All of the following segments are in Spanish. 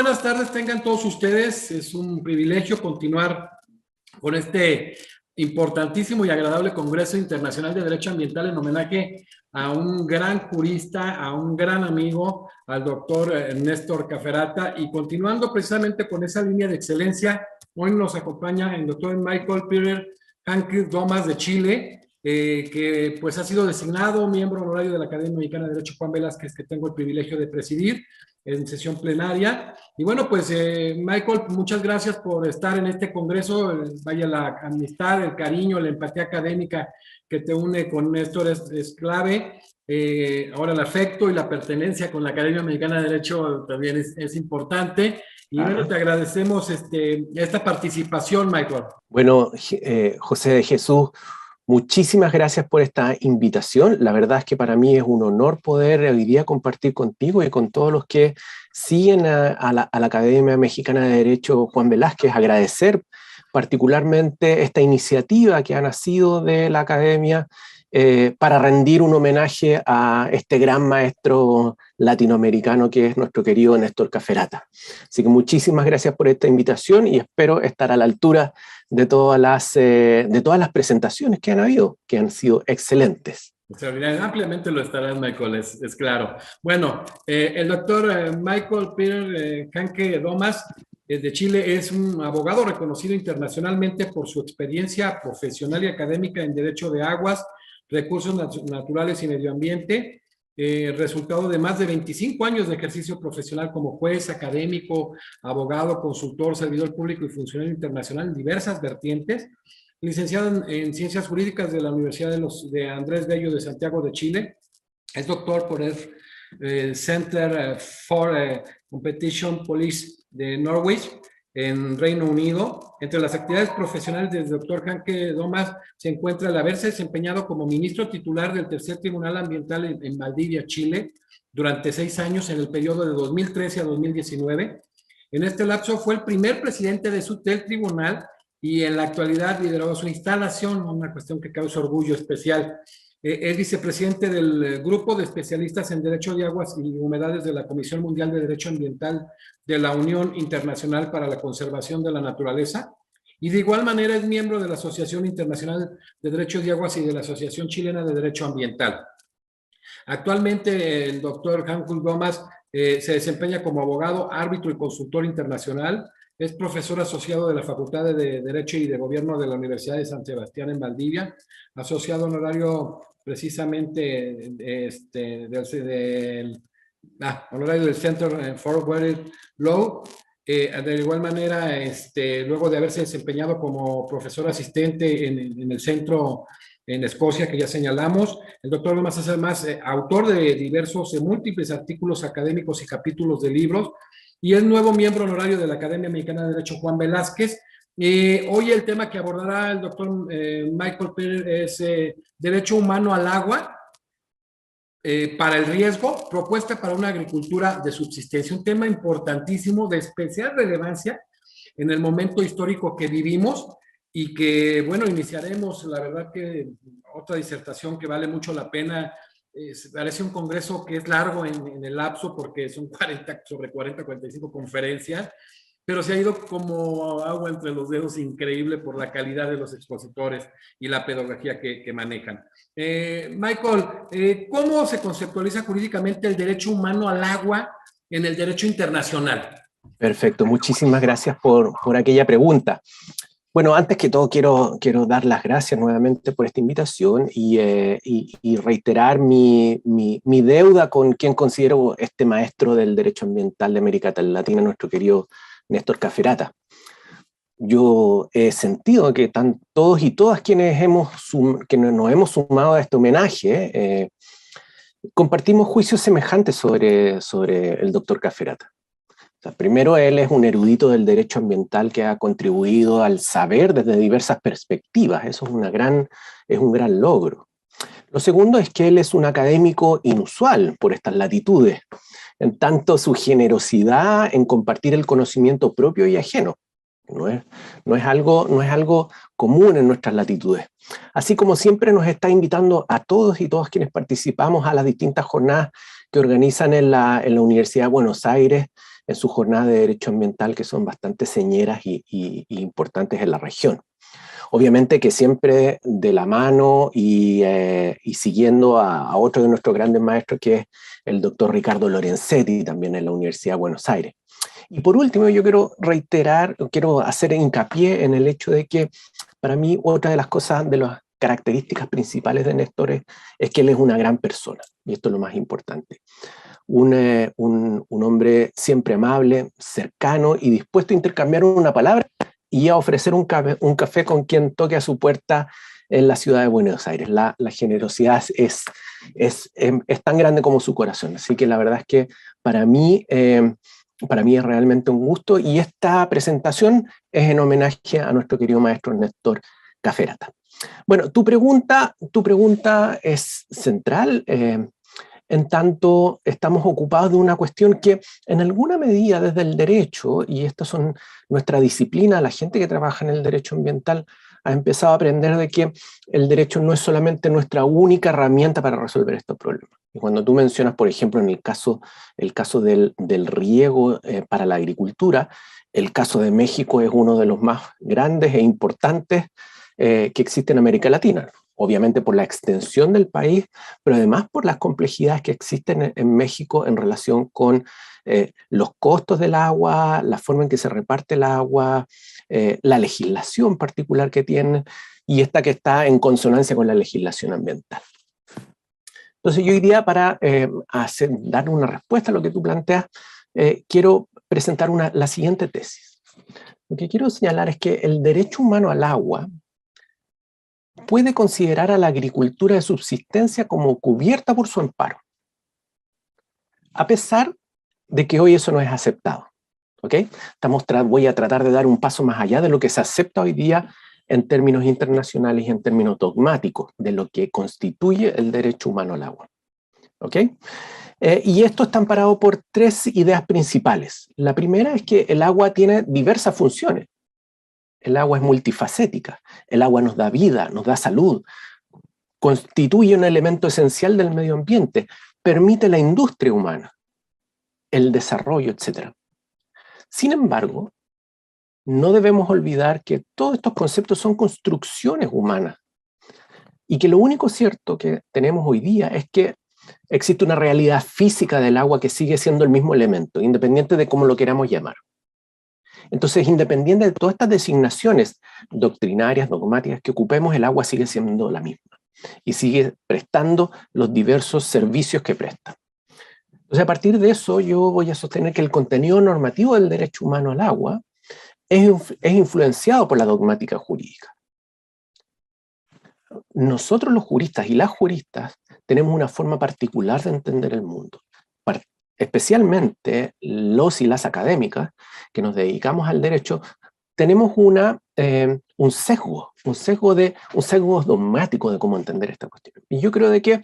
buenas tardes tengan todos ustedes. Es un privilegio continuar con este importantísimo y agradable Congreso Internacional de Derecho Ambiental en homenaje a un gran jurista, a un gran amigo, al doctor Néstor Cafferata. Y continuando precisamente con esa línea de excelencia, hoy nos acompaña el doctor Michael Peter Hanke Domas de Chile, que pues ha sido designado miembro honorario de la Academia Mexicana de Derecho Juan Velázquez, que tengo el privilegio de presidir en sesión plenaria. Y bueno, pues Michael, muchas gracias por estar en este congreso. Vaya, la amistad, el cariño, la empatía académica que te une con Néstor es clave. Ahora el afecto y la pertenencia con la Academia Mexicana de Derecho también es importante. Y bueno, te agradecemos esta participación, Michael. Bueno, José de Jesús, muchísimas gracias por esta invitación. La verdad es que para mí es un honor poder hoy día compartir contigo y con todos los que siguen a la Academia Mexicana de Derecho Juan Velázquez. Agradecer particularmente esta iniciativa que ha nacido de la Academia para rendir un homenaje a este gran maestro latinoamericano que es nuestro querido Néstor Cafferata. Así que muchísimas gracias por esta invitación y espero estar a la altura de todas las presentaciones que han habido, que han sido excelentes. Ampliamente lo estarás, Michael, es claro. Bueno, el doctor Michael Peter Hanke Domas de Chile es un abogado reconocido internacionalmente por su experiencia profesional y académica en derecho de aguas, recursos naturales y medio ambiente, resultado de más de 25 años de ejercicio profesional como juez, académico, abogado, consultor, servidor público y funcionario internacional en diversas vertientes. Licenciado en Ciencias Jurídicas de la Universidad de Andrés Bello de Santiago de Chile. Es doctor por el Center for Competition Policy de Norwich, en Reino Unido. Entre las actividades profesionales del doctor Hanke Domas se encuentra el haberse desempeñado como ministro titular del Tercer Tribunal Ambiental en Valdivia, Chile, durante 6 años en el periodo de 2013 a 2019. En este lapso fue el primer presidente del tribunal y en la actualidad lideró su instalación, una cuestión que causa orgullo especial. Es vicepresidente del Grupo de Especialistas en Derecho de Aguas y Humedades de la Comisión Mundial de Derecho Ambiental de la Unión Internacional para la Conservación de la Naturaleza, y de igual manera es miembro de la Asociación Internacional de Derecho de Aguas y de la Asociación Chilena de Derecho Ambiental. Actualmente el doctor Hanke Domas se desempeña como abogado, árbitro y consultor internacional. Es profesor asociado de la Facultad de Derecho y de Gobierno de la Universidad de San Sebastián en Valdivia, asociado honorario precisamente honorario del Center for Water Law. De igual manera, luego de haberse desempeñado como profesor asistente en el centro en Escocia, que ya señalamos, el doctor Domas es además autor de diversos múltiples artículos académicos y capítulos de libros, y es nuevo miembro honorario de la Academia Mexicana de Derecho Juan Velázquez. Hoy el tema que abordará el doctor Michael Peter es Derecho Humano al Agua para el riesgo, propuesta para una agricultura de subsistencia, un tema importantísimo de especial relevancia en el momento histórico que vivimos y que, bueno, iniciaremos, la verdad que otra disertación que vale mucho la pena. Parece un congreso que es largo en el lapso porque son 45 conferencias, pero se ha ido como agua entre los dedos, increíble por la calidad de los expositores y la pedagogía que manejan. Michael, ¿cómo se conceptualiza jurídicamente el derecho humano al agua en el derecho internacional? Perfecto, muchísimas gracias por aquella pregunta. Bueno, antes que todo quiero dar las gracias nuevamente por esta invitación y reiterar mi deuda con quien considero este maestro del derecho ambiental de América Latina, nuestro querido Néstor Cafferata. Yo he sentido que todos y todas quienes nos hemos sumado a este homenaje compartimos juicios semejantes sobre el doctor Cafferata. O sea, primero, él es un erudito del derecho ambiental que ha contribuido al saber desde diversas perspectivas. Eso es un gran logro. Lo segundo es que él es un académico inusual por estas latitudes, en tanto su generosidad en compartir el conocimiento propio y ajeno. No es algo común en nuestras latitudes. Así como siempre nos está invitando a todos y todas quienes participamos a las distintas jornadas que organizan en la Universidad de Buenos Aires, en su jornada de derecho ambiental que son bastante señeras y importantes en la región. Obviamente que siempre de la mano y siguiendo a otro de nuestros grandes maestros, que es el doctor Ricardo Lorenzetti, también en la Universidad de Buenos Aires. Y por último, yo quiero reiterar, quiero hacer hincapié en el hecho de que para mí otra de las cosas, de las características principales de Néstor es que él es una gran persona, y esto es lo más importante. Un hombre siempre amable, cercano y dispuesto a intercambiar una palabra y a ofrecer un café con quien toque a su puerta en la ciudad de Buenos Aires. La generosidad es tan grande como su corazón. Así que la verdad es que para mí es realmente un gusto, y esta presentación es en homenaje a nuestro querido maestro Néstor Cafferata. Bueno, tu pregunta es central, en tanto estamos ocupados de una cuestión que en alguna medida desde el derecho, y estas son nuestra disciplina, la gente que trabaja en el derecho ambiental ha empezado a aprender de que el derecho no es solamente nuestra única herramienta para resolver estos problemas. Y cuando tú mencionas, por ejemplo, en el caso del riego para la agricultura, el caso de México es uno de los más grandes e importantes que existe en América Latina. Obviamente por la extensión del país, pero además por las complejidades que existen en México en relación con los costos del agua, la forma en que se reparte el agua, la legislación particular que tienen, y esta que está en consonancia con la legislación ambiental. Entonces yo diría, para dar una respuesta a lo que tú planteas, quiero presentar la siguiente tesis. Lo que quiero señalar es que el derecho humano al agua puede considerar a la agricultura de subsistencia como cubierta por su amparo, a pesar de que hoy eso no es aceptado. ¿Okay? Voy a tratar de dar un paso más allá de lo que se acepta hoy día en términos internacionales y en términos dogmáticos de lo que constituye el derecho humano al agua. ¿Okay? Y esto está amparado por tres ideas principales. La primera es que el agua tiene diversas funciones. El agua es multifacética. El agua nos da vida, nos da salud, constituye un elemento esencial del medio ambiente, permite la industria humana, el desarrollo, etc. Sin embargo, no debemos olvidar que todos estos conceptos son construcciones humanas y que lo único cierto que tenemos hoy día es que existe una realidad física del agua que sigue siendo el mismo elemento, independiente de cómo lo queramos llamar. Entonces, independiente de todas estas designaciones doctrinarias, dogmáticas que ocupemos, el agua sigue siendo la misma y sigue prestando los diversos servicios que presta. Entonces, a partir de eso, yo voy a sostener que el contenido normativo del derecho humano al agua es influenciado por la dogmática jurídica. Nosotros los juristas y las juristas tenemos una forma particular de entender el mundo, especialmente los y las académicas que nos dedicamos al derecho, tenemos un sesgo dogmático de cómo entender esta cuestión. Y yo creo de que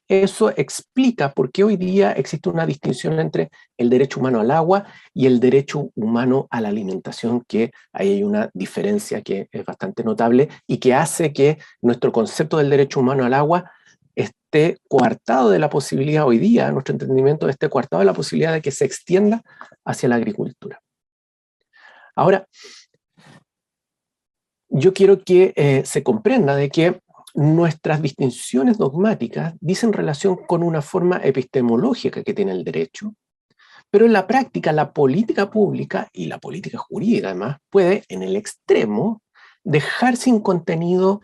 eso explica por qué hoy día existe una distinción entre el derecho humano al agua y el derecho humano a la alimentación, que ahí hay una diferencia que es bastante notable y que hace que nuestro concepto del derecho humano al agua esté coartado de la posibilidad hoy día, nuestro entendimiento esté coartado de la posibilidad de que se extienda hacia la agricultura. Ahora, yo quiero que se comprenda de que nuestras distinciones dogmáticas dicen relación con una forma epistemológica que tiene el derecho, pero en la práctica la política pública y la política jurídica además puede en el extremo dejar sin contenido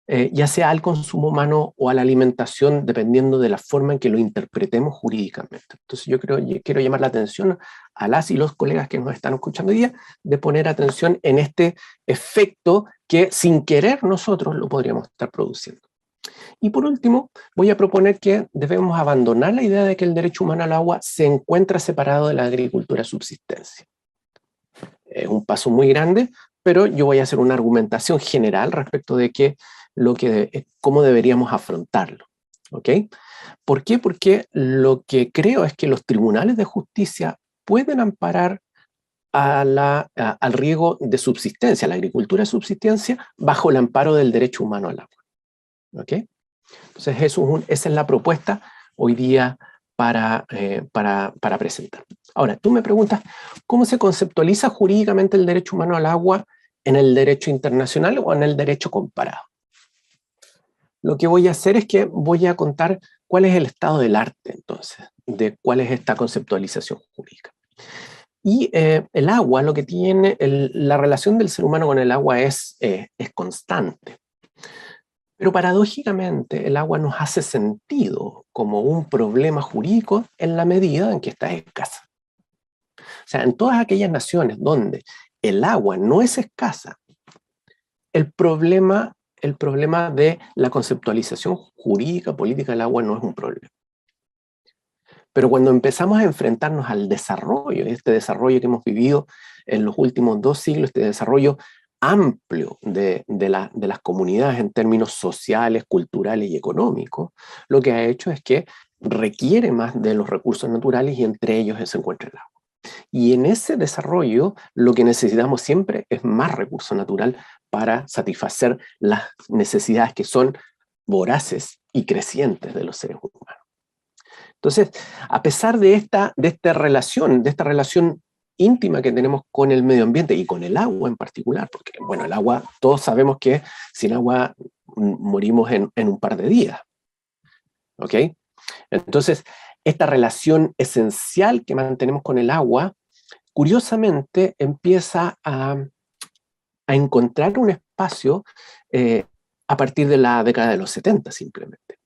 ya sea al consumo humano o a la alimentación, dependiendo de la forma en que lo interpretemos jurídicamente. Entonces yo quiero llamar la atención a las y los colegas que nos están escuchando hoy día, de poner atención en este efecto que sin querer nosotros lo podríamos estar produciendo. Y por último, voy a proponer que debemos abandonar la idea de que el derecho humano al agua se encuentra separado de la agricultura de subsistencia. Es un paso muy grande, pero yo voy a hacer una argumentación general respecto de cómo deberíamos afrontarlo. ¿Ok? ¿Por qué? Porque lo que creo es que los tribunales de justicia pueden amparar al riego de subsistencia, a la agricultura de subsistencia, bajo el amparo del derecho humano al agua. ¿Ok? Entonces esa es la propuesta hoy día para presentar. Ahora, tú me preguntas, ¿cómo se conceptualiza jurídicamente el derecho humano al agua en el derecho internacional o en el derecho comparado? Lo que voy a hacer es que voy a contar cuál es el estado del arte, entonces, de cuál es esta conceptualización jurídica. Y el agua, lo que tiene, la relación del ser humano con el agua es constante. Pero paradójicamente el agua nos hace sentido como un problema jurídico en la medida en que está escasa. O sea, en todas aquellas naciones donde el agua no es escasa, el problema de la conceptualización jurídica, política del agua no es un problema. Pero cuando empezamos a enfrentarnos al desarrollo, este desarrollo que hemos vivido en los últimos 2 siglos, este desarrollo amplio de las comunidades en términos sociales, culturales y económicos, lo que ha hecho es que requiere más de los recursos naturales y entre ellos se encuentra el agua. Y en ese desarrollo lo que necesitamos siempre es más recurso natural para satisfacer las necesidades que son voraces y crecientes de los seres humanos. Entonces, a pesar de esta relación íntima que tenemos con el medio ambiente y con el agua en particular, porque, bueno, el agua, todos sabemos que sin agua morimos en un par de días, ¿ok? Entonces, esta relación esencial que mantenemos con el agua, curiosamente, empieza a encontrar un espacio a partir de la década de los 70, simplemente.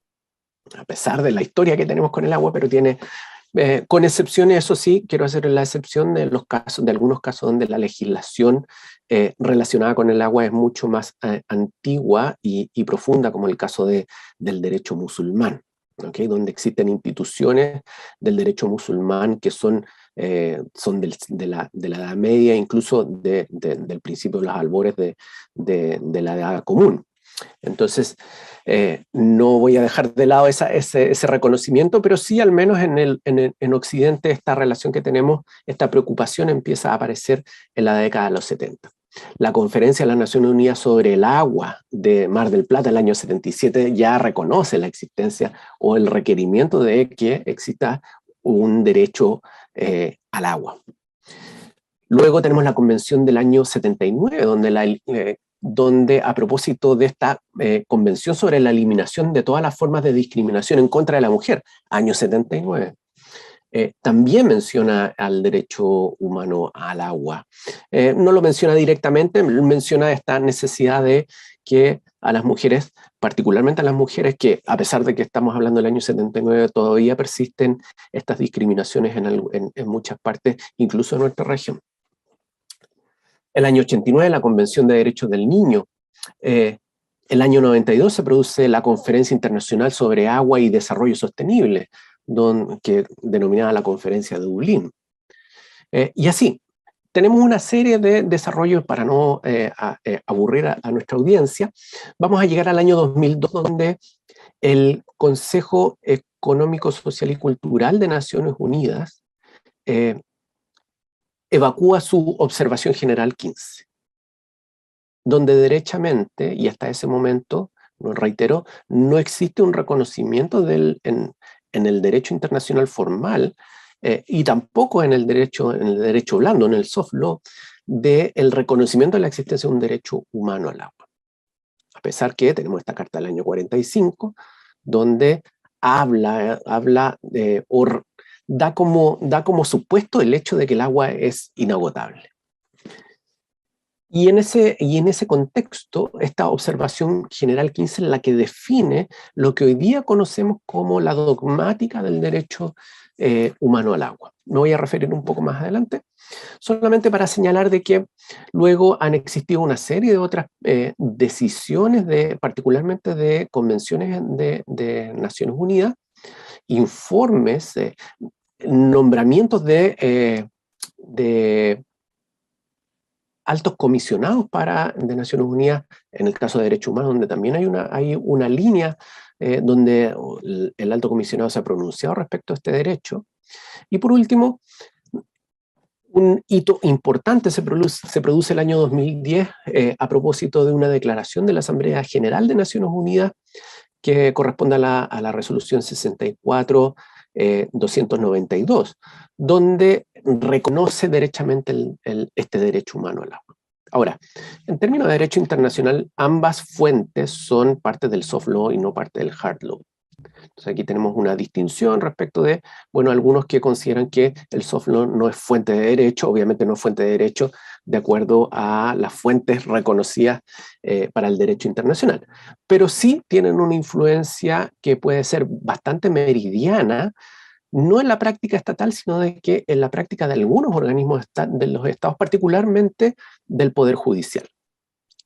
A pesar de la historia que tenemos con el agua, pero tiene, con excepciones, eso sí, quiero hacer la excepción de algunos casos donde la legislación relacionada con el agua es mucho más antigua y profunda, como el caso del derecho musulmán, ¿okay? Donde existen instituciones del derecho musulmán que son de la Edad Media, incluso del principio de los albores de la Edad Común. Entonces, no voy a dejar de lado ese reconocimiento, pero sí, al menos en Occidente, esta relación que tenemos, esta preocupación empieza a aparecer en la década de los 70. La Conferencia de las Naciones Unidas sobre el Agua de Mar del Plata, el año 77, ya reconoce la existencia o el requerimiento de que exista un derecho al agua. Luego tenemos la Convención del año 79, donde a propósito de esta convención sobre la eliminación de todas las formas de discriminación en contra de la mujer, año 79, también menciona al derecho humano al agua. No lo menciona directamente, menciona esta necesidad de que a las mujeres, particularmente a las mujeres que, a pesar de que estamos hablando del año 79, todavía persisten estas discriminaciones en muchas partes, incluso en nuestra región. El año 89, la Convención de Derechos del Niño. El año 92 se produce la Conferencia Internacional sobre Agua y Desarrollo Sostenible, denominada la Conferencia de Dublín. Y así, tenemos una serie de desarrollos para no aburrir a nuestra audiencia. Vamos a llegar al año 2002, donde el Consejo Económico, Social y Cultural de Naciones Unidas evacúa su observación general 15, donde derechamente, y hasta ese momento, lo reitero, no existe un reconocimiento en el derecho internacional formal y tampoco en el derecho blando, en el soft law, del reconocimiento de la existencia de un derecho humano al agua. A pesar que tenemos esta carta del año 45, donde da como supuesto el hecho de que el agua es inagotable. Y en ese contexto, esta observación general 15 es la que define lo que hoy día conocemos como la dogmática del derecho humano al agua. Me voy a referir un poco más adelante, solamente para señalar de que luego han existido una serie de otras decisiones, particularmente de convenciones de Naciones Unidas, informes, nombramientos de altos comisionados de Naciones Unidas, en el caso de derechos humanos, donde también hay una línea donde el alto comisionado se ha pronunciado respecto a este derecho. Y por último, un hito importante se produce el año 2010 a propósito de una declaración de la Asamblea General de Naciones Unidas que corresponde a la resolución 64 292, donde reconoce derechamente este derecho humano al agua. Ahora, en términos de derecho internacional, ambas fuentes son parte del soft law y no parte del hard law. Entonces aquí tenemos una distinción respecto de, bueno, algunos que consideran que el soft law no es fuente de derecho, obviamente no es fuente de derecho de acuerdo a las fuentes reconocidas para el derecho internacional, pero sí tienen una influencia que puede ser bastante meridiana, no en la práctica estatal, sino de que en la práctica de algunos organismos de los estados, particularmente del Poder Judicial.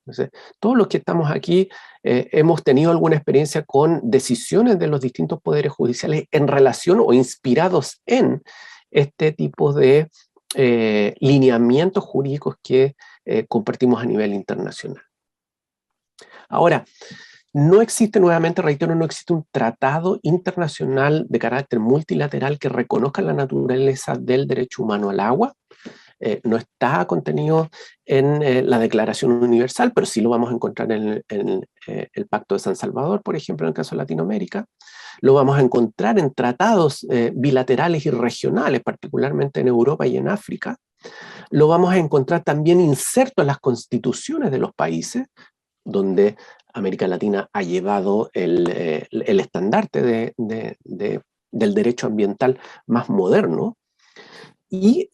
Entonces, todos los que estamos aquí hemos tenido alguna experiencia con decisiones de los distintos poderes judiciales en relación o inspirados en este tipo de lineamientos jurídicos que compartimos a nivel internacional. Ahora, no existe, nuevamente reitero, no existe un tratado internacional de carácter multilateral que reconozca la naturaleza del derecho humano al agua. No está contenido en la Declaración Universal, pero sí lo vamos a encontrar en el Pacto de San Salvador, por ejemplo, en el caso de Latinoamérica. Lo vamos a encontrar en tratados bilaterales y regionales, particularmente en Europa y en África. Lo vamos a encontrar también inserto en las constituciones de los países, donde América Latina ha llevado el estandarte del derecho ambiental más moderno. Y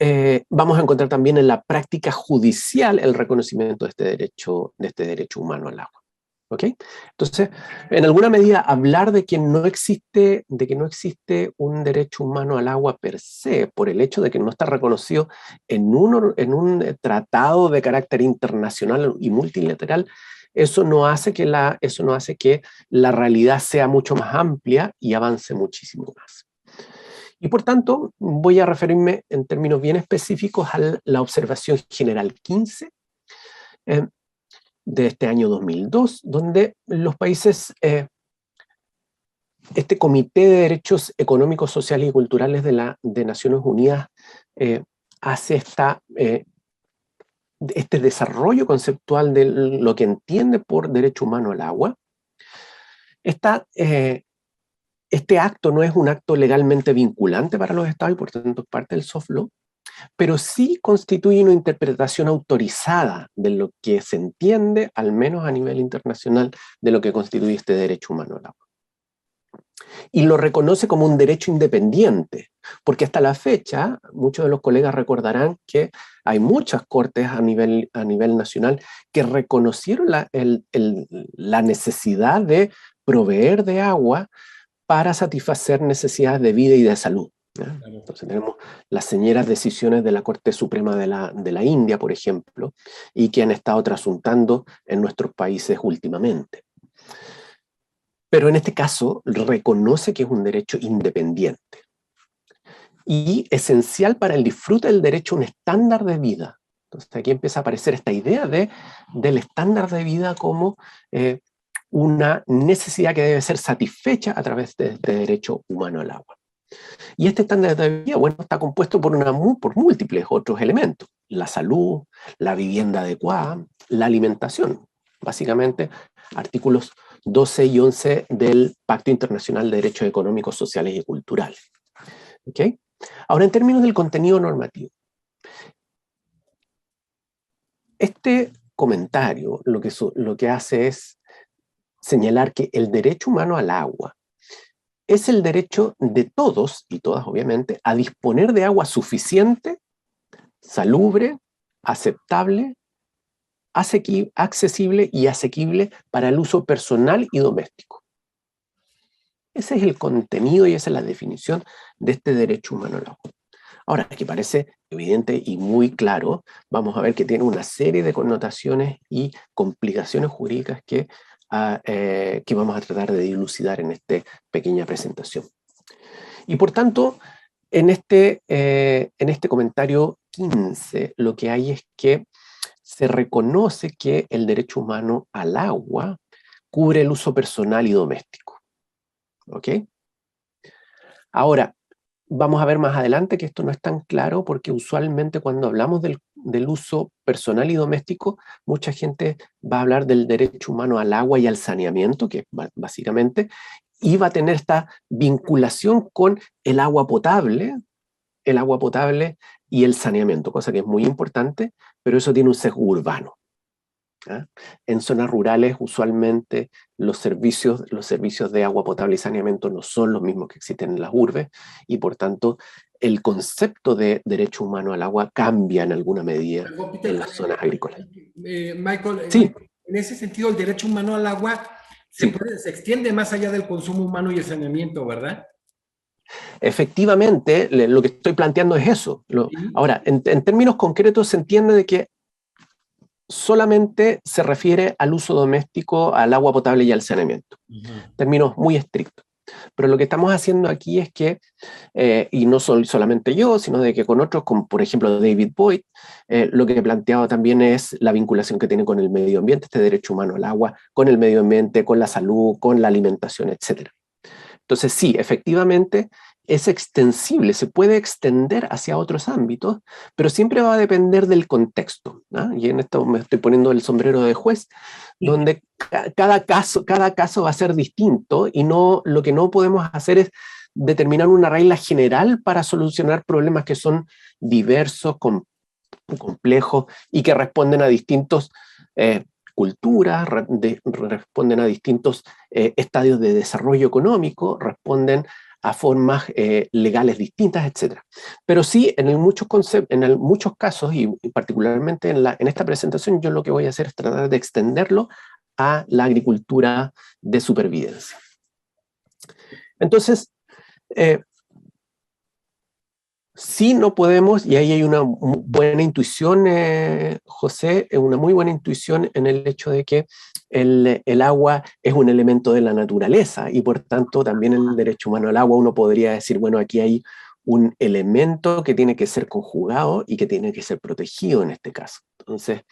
vamos a encontrar también en la práctica judicial el reconocimiento de este derecho humano al agua. ¿Ok? Entonces, en alguna medida, hablar de que no existe un derecho humano al agua per se, por el hecho de que no está reconocido en un tratado de carácter internacional y multilateral, eso no hace que la realidad sea mucho más amplia y avance muchísimo más. Y por tanto, voy a referirme en términos bien específicos a la observación general 15 de este año 2002, donde los países, este Comité de Derechos Económicos, Sociales y Culturales de Naciones Unidas hace este desarrollo conceptual de lo que entiende por derecho humano al agua. Este acto no es un acto legalmente vinculante para los estados y por tanto es parte del soft law, pero sí constituye una interpretación autorizada de lo que se entiende, al menos a nivel internacional, de lo que constituye este derecho humano al agua. Y lo reconoce como un derecho independiente, porque hasta la fecha, muchos de los colegas recordarán que hay muchas cortes a nivel nacional que reconocieron la necesidad de proveer de agua para satisfacer necesidades de vida y de salud. Claro. Entonces tenemos las señeras decisiones de la Corte Suprema de la India, por ejemplo, y que han estado trasuntando en nuestros países últimamente. Pero en este caso reconoce que es un derecho independiente y esencial para el disfrute del derecho a un estándar de vida. Entonces aquí empieza a aparecer esta idea del estándar de vida como una necesidad que debe ser satisfecha a través de este derecho humano al agua. Y este estándar de vida, bueno, está compuesto por múltiples otros elementos. La salud, la vivienda adecuada, la alimentación. Básicamente, artículos 12 y 11 del Pacto Internacional de Derechos Económicos, Sociales y Culturales. ¿Okay? Ahora, en términos del contenido normativo. Este comentario lo que hace es señalar que el derecho humano al agua es el derecho de todos, y todas obviamente, a disponer de agua suficiente, salubre, aceptable, accesible y asequible para el uso personal y doméstico. Ese es el contenido y esa es la definición de este derecho humano al agua. Ahora, que parece evidente y muy claro, vamos a ver que tiene una serie de connotaciones y complicaciones jurídicas que vamos a tratar de dilucidar en esta pequeña presentación. Y por tanto, en este comentario 15, lo que hay es que se reconoce que el derecho humano al agua cubre el uso personal y doméstico. ¿Ok? Ahora, vamos a ver más adelante que esto no es tan claro porque usualmente cuando hablamos del uso personal y doméstico, mucha gente va a hablar del derecho humano al agua y al saneamiento, que es básicamente, y va a tener esta vinculación con el agua potable y el saneamiento, cosa que es muy importante, pero eso tiene un sesgo urbano. ¿Ah? En zonas rurales, usualmente, los servicios de agua potable y saneamiento no son los mismos que existen en las urbes, y por tanto, el concepto de derecho humano al agua cambia en alguna medida Perdón, Peter, en las zonas agrícolas. Michael, Sí, en ese sentido, el derecho humano al agua sí. se extiende más allá del consumo humano y el saneamiento, ¿verdad? Efectivamente, lo que estoy planteando es eso. Sí. Ahora, en términos concretos, se entiende de que solamente se refiere al uso doméstico, al agua potable y al saneamiento. Términos muy estrictos. Pero lo que estamos haciendo aquí es que, y no solamente yo, sino de que con otros, como por ejemplo David Boyd, lo que he planteado también es la vinculación que tiene con el medio ambiente, este derecho humano al agua, con el medio ambiente, con la salud, con la alimentación, etc. Entonces sí, efectivamente es extensible, se puede extender hacia otros ámbitos, pero siempre va a depender del contexto, ¿no? Y en esto me estoy poniendo el sombrero de juez, donde cada caso va a ser distinto, y lo que no podemos hacer es determinar una regla general para solucionar problemas que son diversos, complejos, y que responden a distintos culturas, responden a distintos estadios de desarrollo económico, responden a formas legales distintas, etc. Pero sí, en muchos casos, y particularmente en esta presentación, yo lo que voy a hacer es tratar de extenderlo a la agricultura de supervivencia. Entonces, sí, no podemos, y ahí hay una buena intuición, José, una muy buena intuición en el hecho de que el agua es un elemento de la naturaleza, y por tanto también en el derecho humano al agua uno podría decir, bueno, aquí hay un elemento que tiene que ser conjugado y que tiene que ser protegido en este caso. Entonces,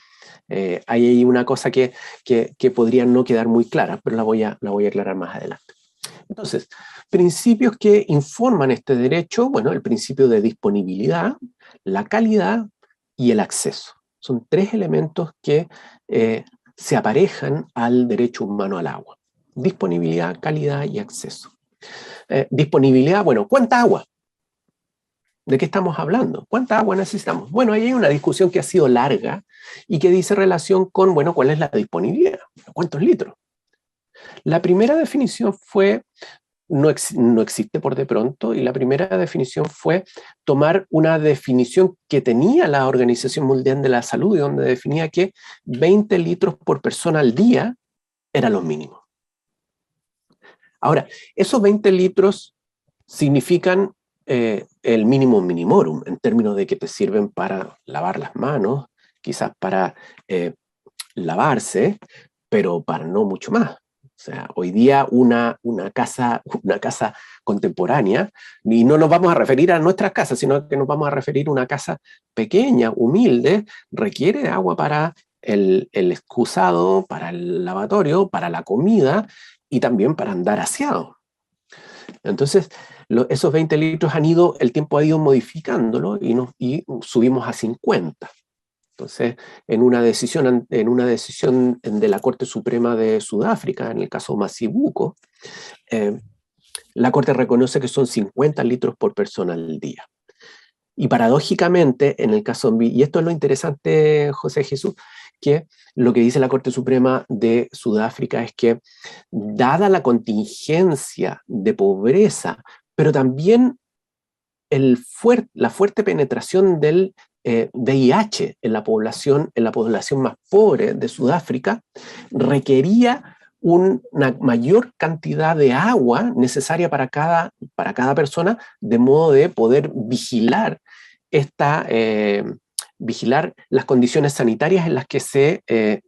ahí hay una cosa que podría no quedar muy clara, pero la voy a aclarar más adelante. Entonces, principios que informan este derecho, bueno, el principio de disponibilidad, la calidad y el acceso. Son tres elementos que se aparejan al derecho humano al agua. Disponibilidad, calidad y acceso. Disponibilidad, bueno, ¿cuánta agua? ¿De qué estamos hablando? ¿Cuánta agua necesitamos? Bueno, ahí hay una discusión que ha sido larga y que dice relación con, bueno, ¿cuál es la disponibilidad? ¿Cuántos litros? La primera definición no existe por de pronto, y la primera definición fue tomar una definición que tenía la Organización Mundial de la Salud, y donde definía que 20 litros por persona al día era lo mínimo. Ahora, esos 20 litros significan el mínimo minimorum, en términos de que te sirven para lavar las manos, quizás para lavarse, pero para no mucho más. O sea, hoy día una casa contemporánea, y no nos vamos a referir a nuestras casas, sino que nos vamos a referir a una casa pequeña, humilde, requiere agua para el excusado, para el lavatorio, para la comida y también para andar aseado. Entonces, esos 20 litros el tiempo ha ido modificándolo, y subimos a 50. Entonces, en una decisión de la Corte Suprema de Sudáfrica, en el caso Masibuko, la Corte reconoce que son 50 litros por persona al día. Y paradójicamente, en el caso, y esto es lo interesante, José Jesús, que lo que dice la Corte Suprema de Sudáfrica es que, dada la contingencia de pobreza, pero también la fuerte penetración del VIH en la población más pobre de Sudáfrica, requería una mayor cantidad de agua necesaria para cada persona, de modo de poder vigilar las condiciones sanitarias en las que se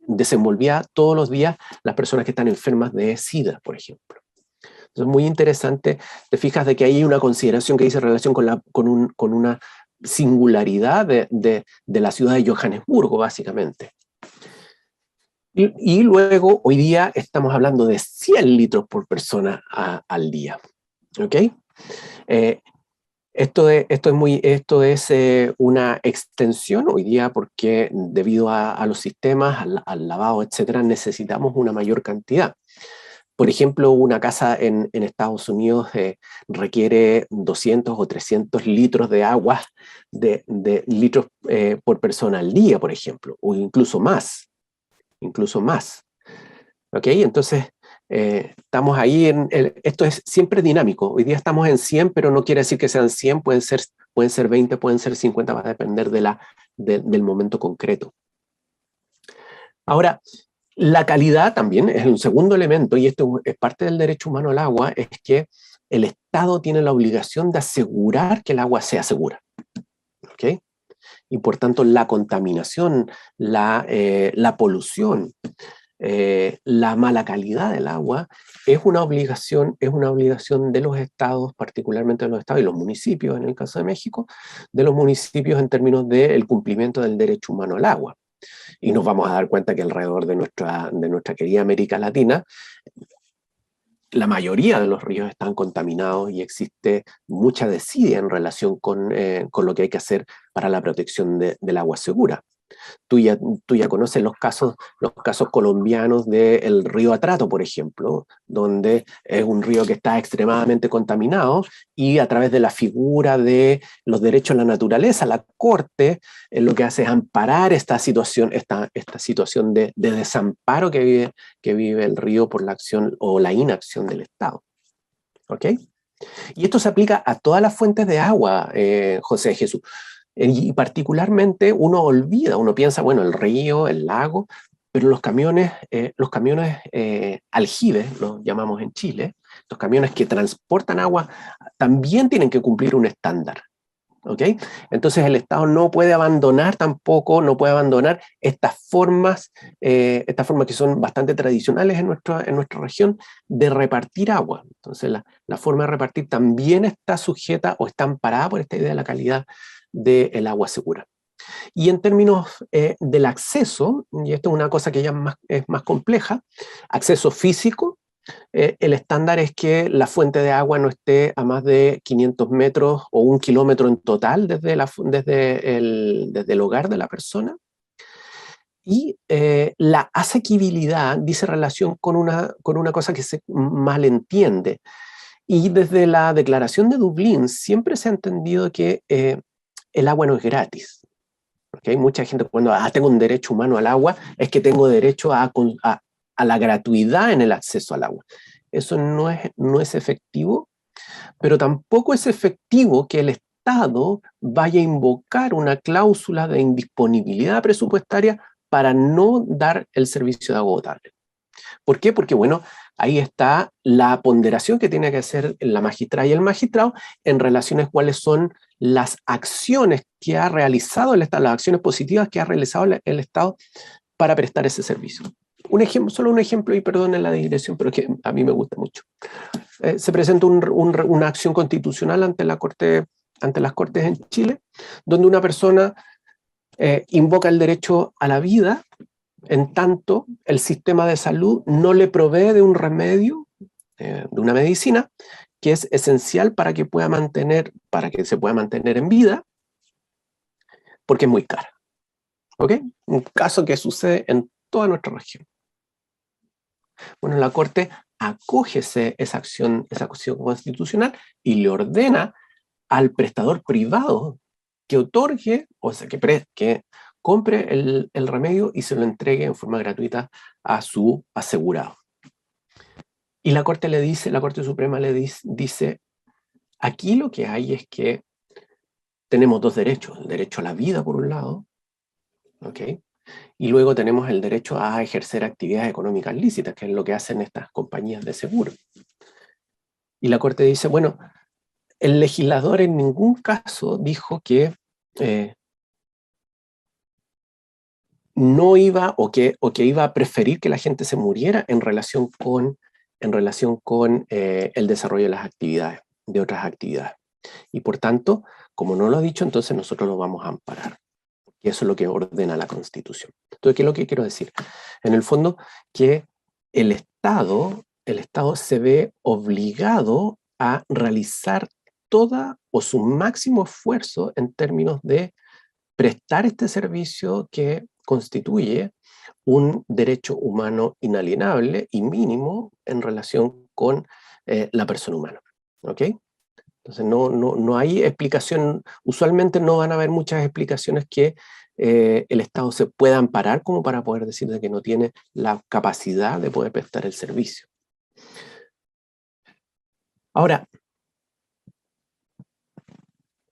desenvolvía todos los días las personas que están enfermas de SIDA, por ejemplo. Entonces, muy interesante, te fijas de que hay una consideración que dice relación con una singularidad de la ciudad de Johannesburgo, básicamente. Y luego, hoy día, estamos hablando de 100 litros por persona al día. ¿Ok? Esto es una extensión hoy día, porque debido a los sistemas, al lavado, etcétera, necesitamos una mayor cantidad. Por ejemplo, una casa en Estados Unidos requiere 200 o 300 litros de agua, de litros por persona al día, por ejemplo, o incluso más. ¿Ok? Entonces, estamos ahí esto es siempre dinámico. Hoy día estamos en 100, pero no quiere decir que sean 100, pueden ser 20, pueden ser 50, va a depender del momento concreto. Ahora, la calidad también es un segundo elemento, y esto es parte del derecho humano al agua, es que el Estado tiene la obligación de asegurar que el agua sea segura. ¿Ok? Y por tanto, la contaminación, la polución, la mala calidad del agua es una obligación de los estados, particularmente de los estados y los municipios, en el caso de México, de los municipios en términos del cumplimiento del derecho humano al agua. Y nos vamos a dar cuenta que alrededor de nuestra querida América Latina, la mayoría de los ríos están contaminados y existe mucha desidia en relación con lo que hay que hacer para la protección del agua segura. Tú ya conoces los casos colombianos del río Atrato, por ejemplo, donde es un río que está extremadamente contaminado y a través de la figura de los derechos a la naturaleza, la Corte lo que hace es amparar esta situación de desamparo que vive el río por la acción o la inacción del Estado. ¿Ok? Y esto se aplica a todas las fuentes de agua, José Jesús. Y particularmente uno piensa, bueno, el río, el lago, pero los camiones aljibes, los llamamos en Chile, los camiones que transportan agua también tienen que cumplir un estándar. ¿Ok? Entonces el Estado no puede abandonar estas formas que son bastante tradicionales en nuestra región de repartir agua. Entonces la forma de repartir también está sujeta o está amparada por esta idea de la calidad del agua segura. Y en términos del acceso, y esto es una cosa que ya es más compleja, acceso físico, el estándar es que la fuente de agua no esté a más de 500 metros o 1 kilómetro en total desde el hogar de la persona. Y la asequibilidad dice relación con una cosa que se malentiende. Y desde la Declaración de Dublín siempre se ha entendido que el agua no es gratis. Porque hay mucha gente cuando tengo un derecho humano al agua, es que tengo derecho a la gratuidad en el acceso al agua. Eso no es efectivo, pero tampoco es efectivo que el Estado vaya a invocar una cláusula de indisponibilidad presupuestaria para no dar el servicio de agua potable. ¿Por qué? Porque, bueno, ahí está la ponderación que tiene que hacer la magistrada y el magistrado en relación a cuáles son las acciones que ha realizado el Estado, las acciones positivas que ha realizado el Estado para prestar ese servicio. Solo un ejemplo, y perdonen la digresión, pero que a mí me gusta mucho. Se presenta una acción constitucional ante las Cortes en Chile, donde una persona invoca el derecho a la vida, en tanto el sistema de salud no le provee de un remedio, de una medicina, que es esencial para que se pueda mantener en vida, porque es muy cara. ¿Ok? Un caso que sucede en toda nuestra región. Bueno, la Corte acoge esa acción constitucional y le ordena al prestador privado que otorgue, o sea, que compre el remedio y se lo entregue en forma gratuita a su asegurado. Y la Corte Suprema le dice, aquí lo que hay es que tenemos dos derechos, el derecho a la vida por un lado, ¿ok? Y luego tenemos el derecho a ejercer actividades económicas lícitas, que es lo que hacen estas compañías de seguro. Y la Corte dice, bueno, el legislador en ningún caso dijo que no iba o que iba a preferir que la gente se muriera en relación con el desarrollo de otras actividades. Y por tanto, como no lo ha dicho, entonces nosotros lo vamos a amparar. Y eso es lo que ordena la Constitución. Entonces, ¿qué es lo que quiero decir? En el fondo, que el Estado se ve obligado a realizar toda o su máximo esfuerzo en términos de prestar este servicio que constituye un derecho humano inalienable y mínimo en relación con la persona humana. ¿Ok? Entonces no hay explicación, usualmente no van a haber muchas explicaciones que el Estado se pueda amparar como para poder decir de que no tiene la capacidad de poder prestar el servicio. Ahora,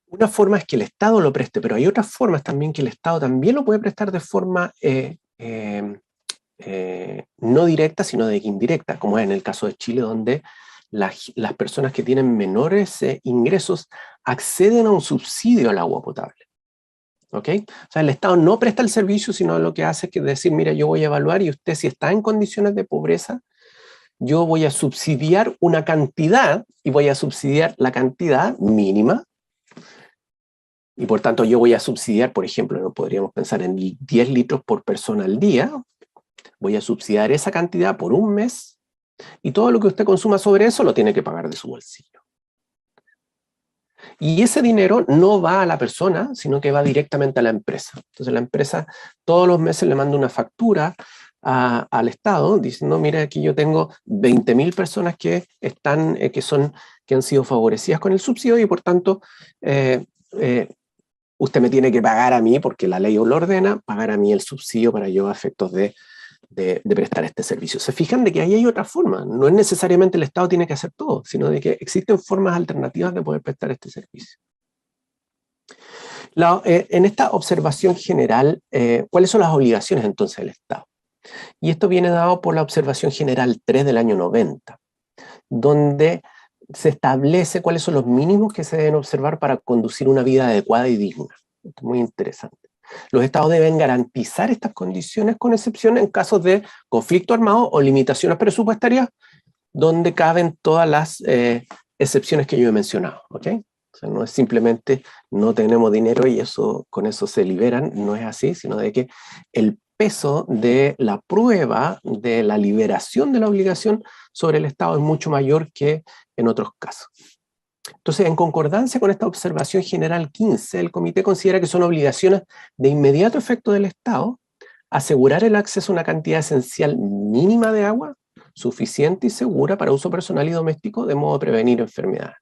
una forma es que el Estado lo preste, pero hay otras formas también que el Estado también lo puede prestar de forma no directa, sino de indirecta, como es en el caso de Chile, donde las personas que tienen menores ingresos acceden a un subsidio al agua potable. ¿Ok? O sea, el Estado no presta el servicio, sino lo que hace es que decir, mira, yo voy a evaluar y usted si está en condiciones de pobreza, yo voy a subsidiar una cantidad y voy a subsidiar la cantidad mínima. Y por tanto yo voy a subsidiar, por ejemplo, no podríamos pensar en 10 litros por persona al día. Voy a subsidiar esa cantidad por un mes y todo lo que usted consuma sobre eso lo tiene que pagar de su bolsillo. Y ese dinero no va a la persona, sino que va directamente a la empresa. Entonces la empresa todos los meses le manda una factura al Estado diciendo, mira, aquí yo tengo 20.000 personas que han sido favorecidas con el subsidio y por tanto usted me tiene que pagar a mí, porque la ley lo ordena, pagar a mí el subsidio para yo a efectos de prestar este servicio. Se fijan de que ahí hay otra forma. No es necesariamente el Estado tiene que hacer todo, sino de que existen formas alternativas de poder prestar este servicio. En esta observación general, ¿cuáles son las obligaciones entonces del Estado? Y esto viene dado por la observación general 3 del año 90, donde se establece cuáles son los mínimos que se deben observar para conducir una vida adecuada y digna. Esto es muy interesante. Los estados deben garantizar estas condiciones con excepción en casos de conflicto armado o limitaciones presupuestarias donde caben todas las excepciones que yo he mencionado. ¿Okay? O sea, no es simplemente no tenemos dinero y con eso se liberan, no es así, sino de que el peso de la prueba de la liberación de la obligación sobre el Estado es mucho mayor que en otros casos. Entonces, en concordancia con esta observación general 15, el comité considera que son obligaciones de inmediato efecto del Estado asegurar el acceso a una cantidad esencial mínima de agua suficiente y segura para uso personal y doméstico de modo de prevenir enfermedades.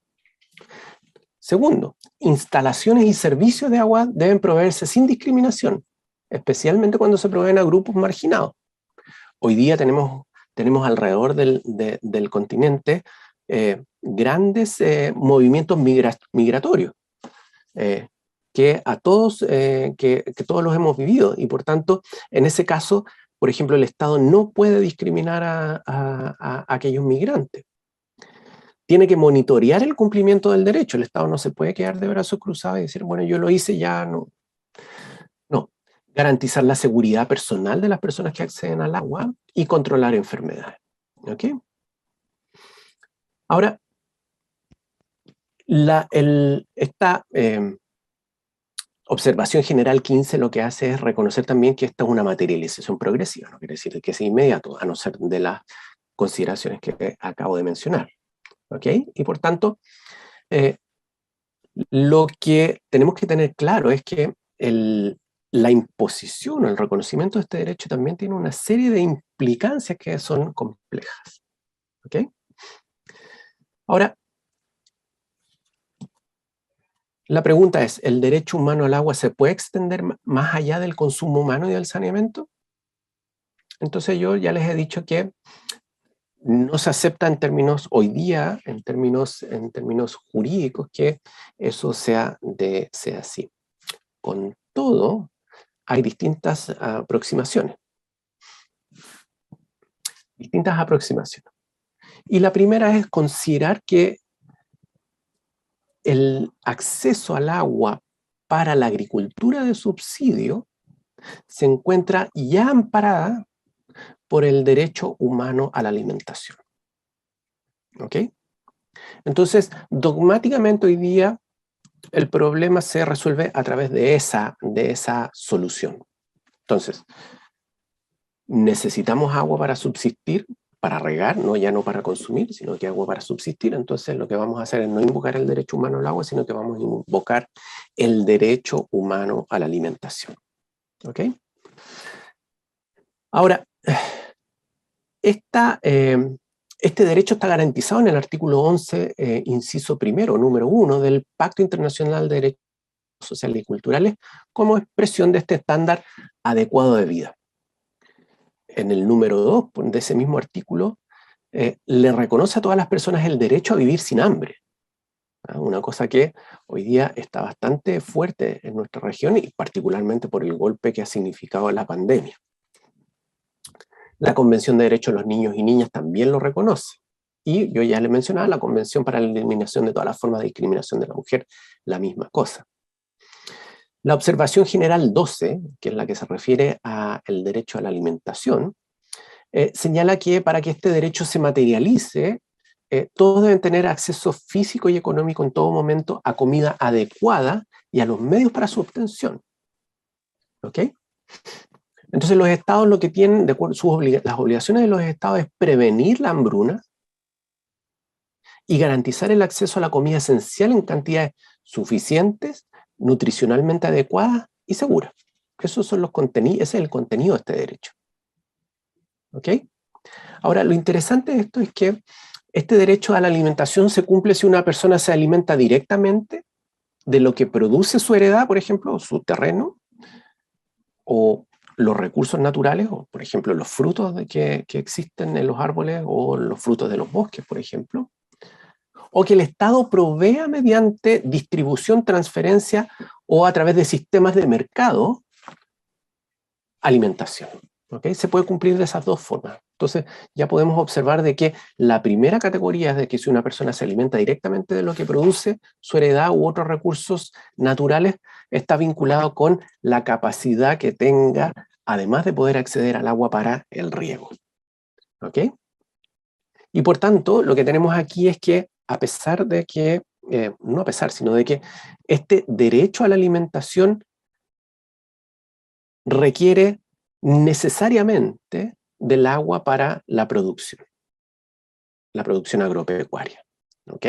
Segundo, instalaciones y servicios de agua deben proveerse sin discriminación, especialmente cuando se proveen a grupos marginados. Hoy día tenemos alrededor del continente grandes movimientos migratorios que todos los hemos vivido y por tanto en ese caso, por ejemplo, el Estado no puede discriminar a aquellos migrantes. Tiene que monitorear el cumplimiento del derecho. El Estado no se puede quedar de brazos cruzados y decir, bueno, yo lo hice, ya no. No. Garantizar la seguridad personal de las personas que acceden al agua y controlar enfermedades. ¿Ok? Ahora, esta observación general 15 lo que hace es reconocer también que esta es una materialización progresiva, no quiere decir que sea inmediato, a no ser de las consideraciones que acabo de mencionar. ¿Ok? Y por tanto, lo que tenemos que tener claro es que la imposición o el reconocimiento de este derecho también tiene una serie de implicancias que son complejas. ¿Ok? Ahora, la pregunta es, ¿el derecho humano al agua se puede extender más allá del consumo humano y del saneamiento? Entonces yo ya les he dicho que no se acepta en términos, hoy día, en términos jurídicos, que eso sea así. Con todo, hay distintas aproximaciones. Y la primera es considerar que el acceso al agua para la agricultura de subsidio se encuentra ya amparada por el derecho humano a la alimentación. ¿Ok? Entonces, dogmáticamente hoy día el problema se resuelve a través de esa solución. Entonces, necesitamos agua para subsistir, para regar, ya no para consumir, sino que agua para subsistir. Entonces lo que vamos a hacer es no invocar el derecho humano al agua, sino que vamos a invocar el derecho humano a la alimentación. ¿Ok? Ahora, este derecho está garantizado en el artículo 11, inciso primero, número 1, del Pacto Internacional de Derechos Sociales y Culturales, como expresión de este estándar adecuado de vida. En el número 2 de ese mismo artículo, le reconoce a todas las personas el derecho a vivir sin hambre. Una cosa que hoy día está bastante fuerte en nuestra región y particularmente por el golpe que ha significado la pandemia. La Convención de Derechos de los Niños y Niñas también lo reconoce. Y yo ya le mencionaba la Convención para la Eliminación de todas las formas de discriminación de la mujer, la misma cosa. La observación general 12, que es la que se refiere al derecho a la alimentación, señala que para que este derecho se materialice, todos deben tener acceso físico y económico en todo momento a comida adecuada y a los medios para su obtención. ¿Ok? Entonces los estados lo que tienen, de acuerdo, las obligaciones de los estados es prevenir la hambruna y garantizar el acceso a la comida esencial en cantidades suficientes, nutricionalmente adecuadas y seguras. Esos son los contenidos, ese es el contenido de este derecho. ¿Ok? Ahora, lo interesante de esto es que este derecho a la alimentación se cumple si una persona se alimenta directamente de lo que produce su heredad, por ejemplo, su terreno, o los recursos naturales, o por ejemplo los frutos que existen en los árboles, o los frutos de los bosques, por ejemplo, o que el Estado provea mediante distribución, transferencia, o a través de sistemas de mercado, alimentación. ¿Okay? Se puede cumplir de esas dos formas. Entonces ya podemos observar de que la primera categoría es de que si una persona se alimenta directamente de lo que produce, su heredad u otros recursos naturales, está vinculado con la capacidad que tenga, además de poder acceder al agua para el riego. ¿Ok? Y por tanto, lo que tenemos aquí es que, a pesar de que, no a pesar, sino de que este derecho a la alimentación requiere necesariamente del agua para la producción agropecuaria. ¿Ok?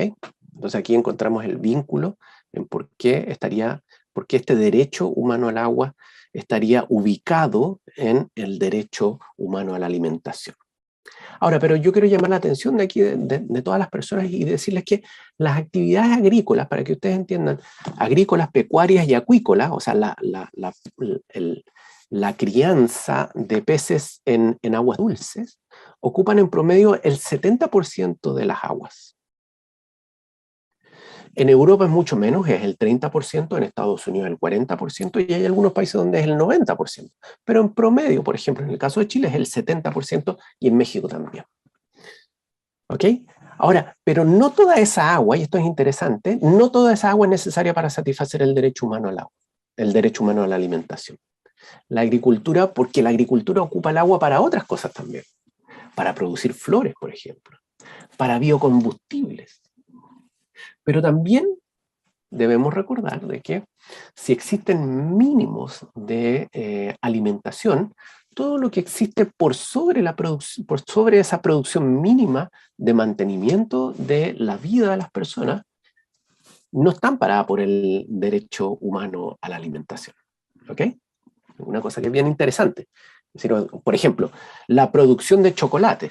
Entonces aquí encontramos el vínculo en por qué este derecho humano al agua estaría ubicado en el derecho humano a la alimentación. Ahora, pero yo quiero llamar la atención de aquí de todas las personas y decirles que las actividades agrícolas, para que ustedes entiendan, agrícolas, pecuarias y acuícolas, o sea, la crianza de peces en aguas dulces, ocupan en promedio el 70% de las aguas. En Europa es mucho menos, es el 30%, en Estados Unidos el 40%, y hay algunos países donde es el 90%. Pero en promedio, por ejemplo, en el caso de Chile es el 70% y en México también. ¿Ok? Ahora, pero no toda esa agua, y esto es interesante, no toda esa agua es necesaria para satisfacer el derecho humano al agua, el derecho humano a la alimentación. La agricultura, porque la agricultura ocupa el agua para otras cosas también, para producir flores, por ejemplo, para biocombustibles. Pero también debemos recordar de que si existen mínimos de alimentación, todo lo que existe por sobre esa producción mínima de mantenimiento de la vida de las personas, no está amparada por el derecho humano a la alimentación. ¿Ok? Una cosa que es bien interesante. Es decir, por ejemplo, la producción de chocolate.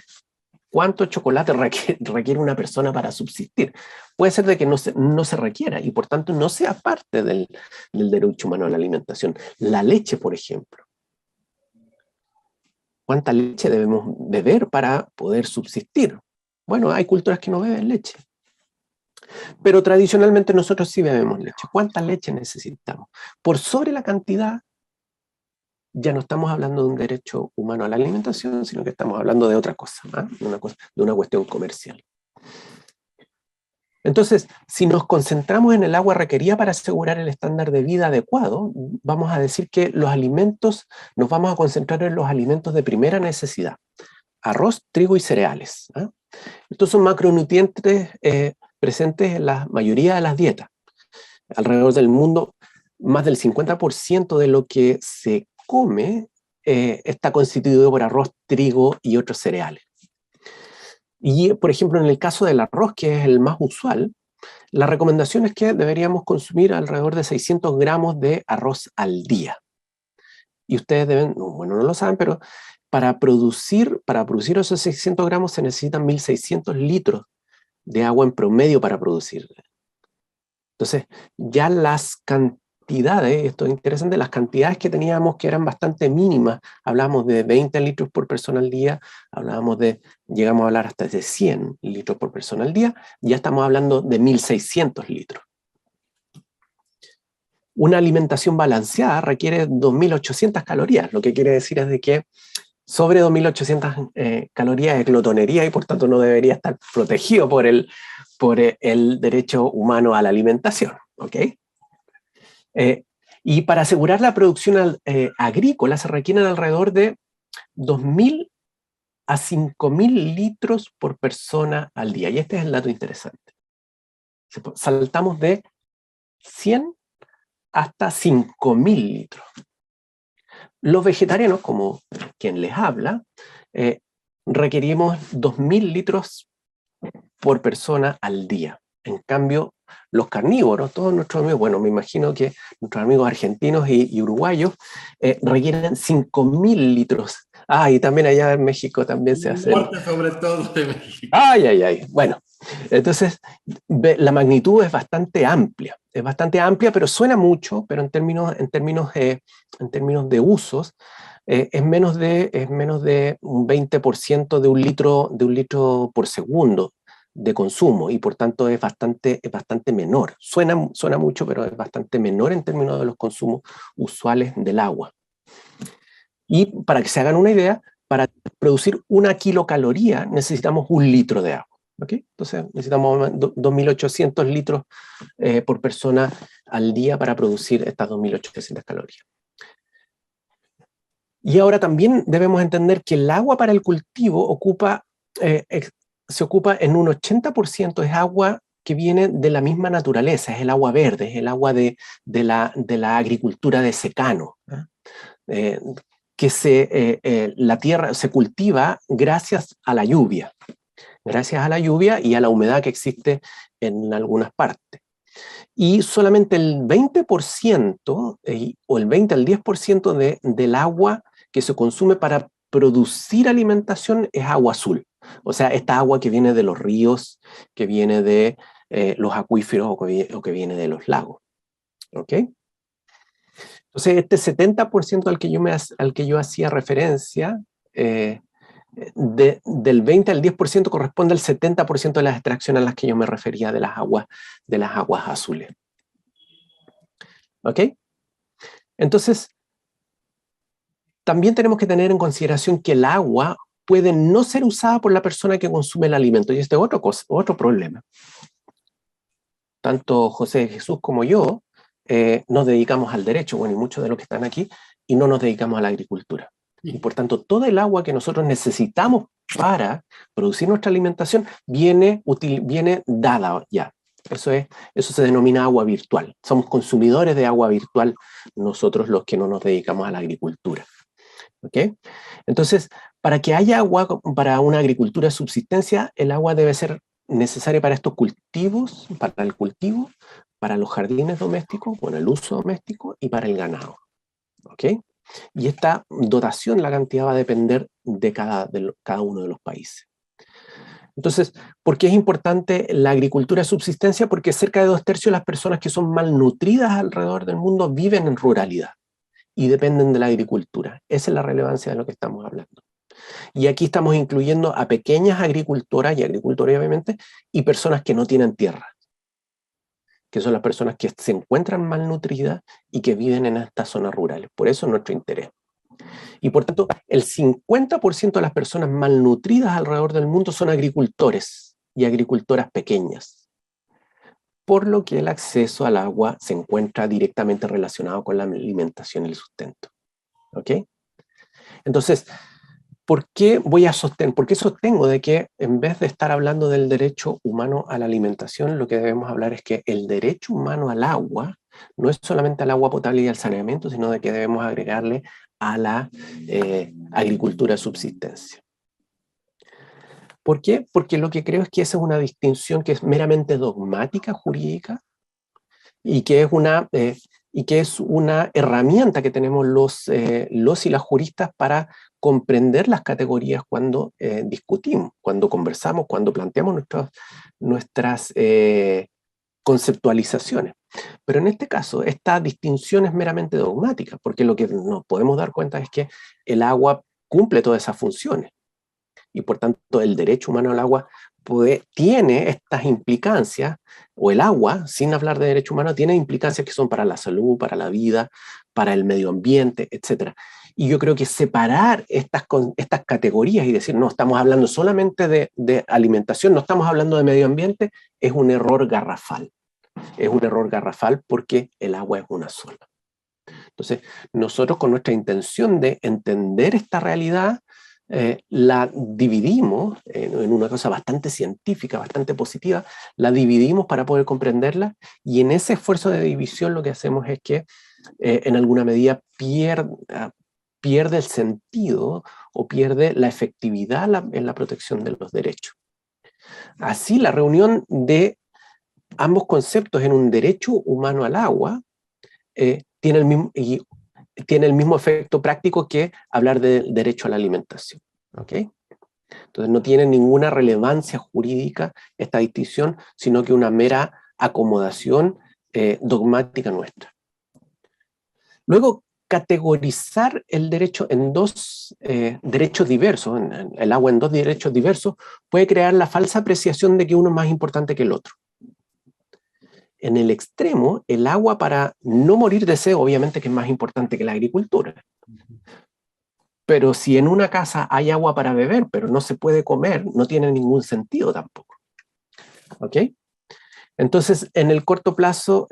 ¿Cuánto chocolate requiere una persona para subsistir? Puede ser de que no se requiera y por tanto no sea parte del derecho humano a la alimentación. La leche, por ejemplo. ¿Cuánta leche debemos beber para poder subsistir? Bueno, hay culturas que no beben leche. Pero tradicionalmente nosotros sí bebemos leche. ¿Cuánta leche necesitamos? Por sobre la cantidad, ya no estamos hablando de un derecho humano a la alimentación, sino que estamos hablando de otra cosa, ¿eh? de una cuestión comercial. Entonces, si nos concentramos en el agua requerida para asegurar el estándar de vida adecuado, vamos a decir que los alimentos, nos vamos a concentrar en los alimentos de primera necesidad. Arroz, trigo y cereales. ¿Eh? Estos son macronutrientes presentes en la mayoría de las dietas. Alrededor del mundo, más del 50% de lo que se come está constituido por arroz, trigo y otros cereales. Y, por ejemplo, en el caso del arroz, que es el más usual, la recomendación es que deberíamos consumir alrededor de 600 gramos de arroz al día. Y ustedes deben, bueno, no lo saben, pero para producir esos 600 gramos se necesitan 1.600 litros de agua en promedio para producir. Entonces, ya las cantidades, esto es interesante, las cantidades que teníamos que eran bastante mínimas, hablábamos de 20 litros por persona al día, llegamos a hablar hasta de 100 litros por persona al día, ya estamos hablando de 1.600 litros. Una alimentación balanceada requiere 2.800 calorías, lo que quiere decir es de que sobre 2.800 calorías es glotonería y por tanto no debería estar protegido por el derecho humano a la alimentación, ¿ok? Y para asegurar la producción agrícola se requieren alrededor de 2.000 a 5.000 litros por persona al día. Y este es el dato interesante. Saltamos de 100 hasta 5.000 litros. Los vegetarianos, como quien les habla, requerimos 2.000 litros por persona al día. En cambio, los carnívoros, todos nuestros amigos, bueno, me imagino que nuestros amigos argentinos y uruguayos requieren 5.000 litros. Ah, y también allá en México también se hace. Norte sobre todo de México. Ay. Bueno, entonces la magnitud es bastante amplia, pero suena mucho, pero en términos de usos, es menos de un 20% de un litro por segundo de consumo, y por tanto es bastante menor. Suena mucho, pero es bastante menor en términos de los consumos usuales del agua. Y para que se hagan una idea, para producir 1 kilocaloría necesitamos 1 litro de agua. ¿Okay? Entonces necesitamos 2.800 litros por persona al día para producir estas 2.800 calorías. Y ahora también debemos entender que el agua para el cultivo se ocupa en un 80%, es agua que viene de la misma naturaleza, es el agua verde, es el agua de la agricultura de secano, la tierra se cultiva gracias a la lluvia y a la humedad que existe en algunas partes. Y solamente el 20% o el 20 al 10% del agua que se consume para producir alimentación es agua azul. O sea, esta agua que viene de los ríos, que viene de los acuíferos o que viene de los lagos. ¿Ok? Entonces, este 70% al que yo hacía referencia, del 20 al 10% corresponde al 70% de las extracciones a las que yo me refería de las aguas azules. ¿Ok? Entonces, también tenemos que tener en consideración que el agua puede no ser usada por la persona que consume el alimento, y este es otro problema. Tanto José Jesús como yo nos dedicamos al derecho, bueno, y muchos de los que están aquí, y no nos dedicamos a la agricultura. Y por tanto, todo el agua que nosotros necesitamos para producir nuestra alimentación viene dada ya. Eso se denomina agua virtual. Somos consumidores de agua virtual nosotros los que no nos dedicamos a la agricultura. ¿Okay? Entonces, para que haya agua para una agricultura de subsistencia, el agua debe ser necesaria para estos cultivos, para el cultivo, para los jardines domésticos, bueno, el uso doméstico y para el ganado. ¿Ok? Y esta dotación, la cantidad va a depender de cada uno de los países. Entonces, ¿por qué es importante la agricultura de subsistencia? Porque cerca de 2/3 de las personas que son malnutridas alrededor del mundo viven en ruralidad y dependen de la agricultura. Esa es la relevancia de lo que estamos hablando. Y aquí estamos incluyendo a pequeñas agricultoras y agricultores, obviamente, y personas que no tienen tierra, que son las personas que se encuentran malnutridas y que viven en estas zonas rurales. Por eso es nuestro interés. Y por tanto, el 50% de las personas malnutridas alrededor del mundo son agricultores y agricultoras pequeñas, por lo que el acceso al agua se encuentra directamente relacionado con la alimentación y el sustento. ¿Ok? Entonces, ¿por qué sostengo de que en vez de estar hablando del derecho humano a la alimentación, lo que debemos hablar es que el derecho humano al agua no es solamente al agua potable y al saneamiento, sino de que debemos agregarle a la agricultura de subsistencia? ¿Por qué? Porque lo que creo es que esa es una distinción que es meramente dogmática, jurídica, y que y que es una herramienta que tenemos los y las juristas para comprender las categorías cuando discutimos, cuando conversamos, cuando planteamos nuestras conceptualizaciones. Pero en este caso, esta distinción es meramente dogmática, porque lo que nos podemos dar cuenta es que el agua cumple todas esas funciones, y por tanto el derecho humano al agua tiene estas implicancias, o el agua, sin hablar de derecho humano, tiene implicancias que son para la salud, para la vida, para el medio ambiente, etc. Y yo creo que separar estas categorías y decir, no, estamos hablando solamente de alimentación, no estamos hablando de medio ambiente, es un error garrafal. Es un error garrafal porque el agua es una sola. Entonces, nosotros con nuestra intención de entender esta realidad, la dividimos en una cosa bastante científica, bastante positiva, la dividimos para poder comprenderla, y en ese esfuerzo de división lo que hacemos es que en alguna medida pierde el sentido o pierde la efectividad en la protección de los derechos. Así, la reunión de ambos conceptos en un derecho humano al agua tiene el mismo efecto práctico que hablar del derecho a la alimentación. ¿Okay? Entonces no tiene ninguna relevancia jurídica esta distinción, sino que una mera acomodación dogmática nuestra. Luego, categorizar el derecho en dos derechos diversos, el agua en dos derechos diversos, puede crear la falsa apreciación de que uno es más importante que el otro. En el extremo, el agua para no morir de sed, obviamente que es más importante que la agricultura. Pero si en una casa hay agua para beber, pero no se puede comer, no tiene ningún sentido tampoco. ¿Ok? Entonces, en el corto plazo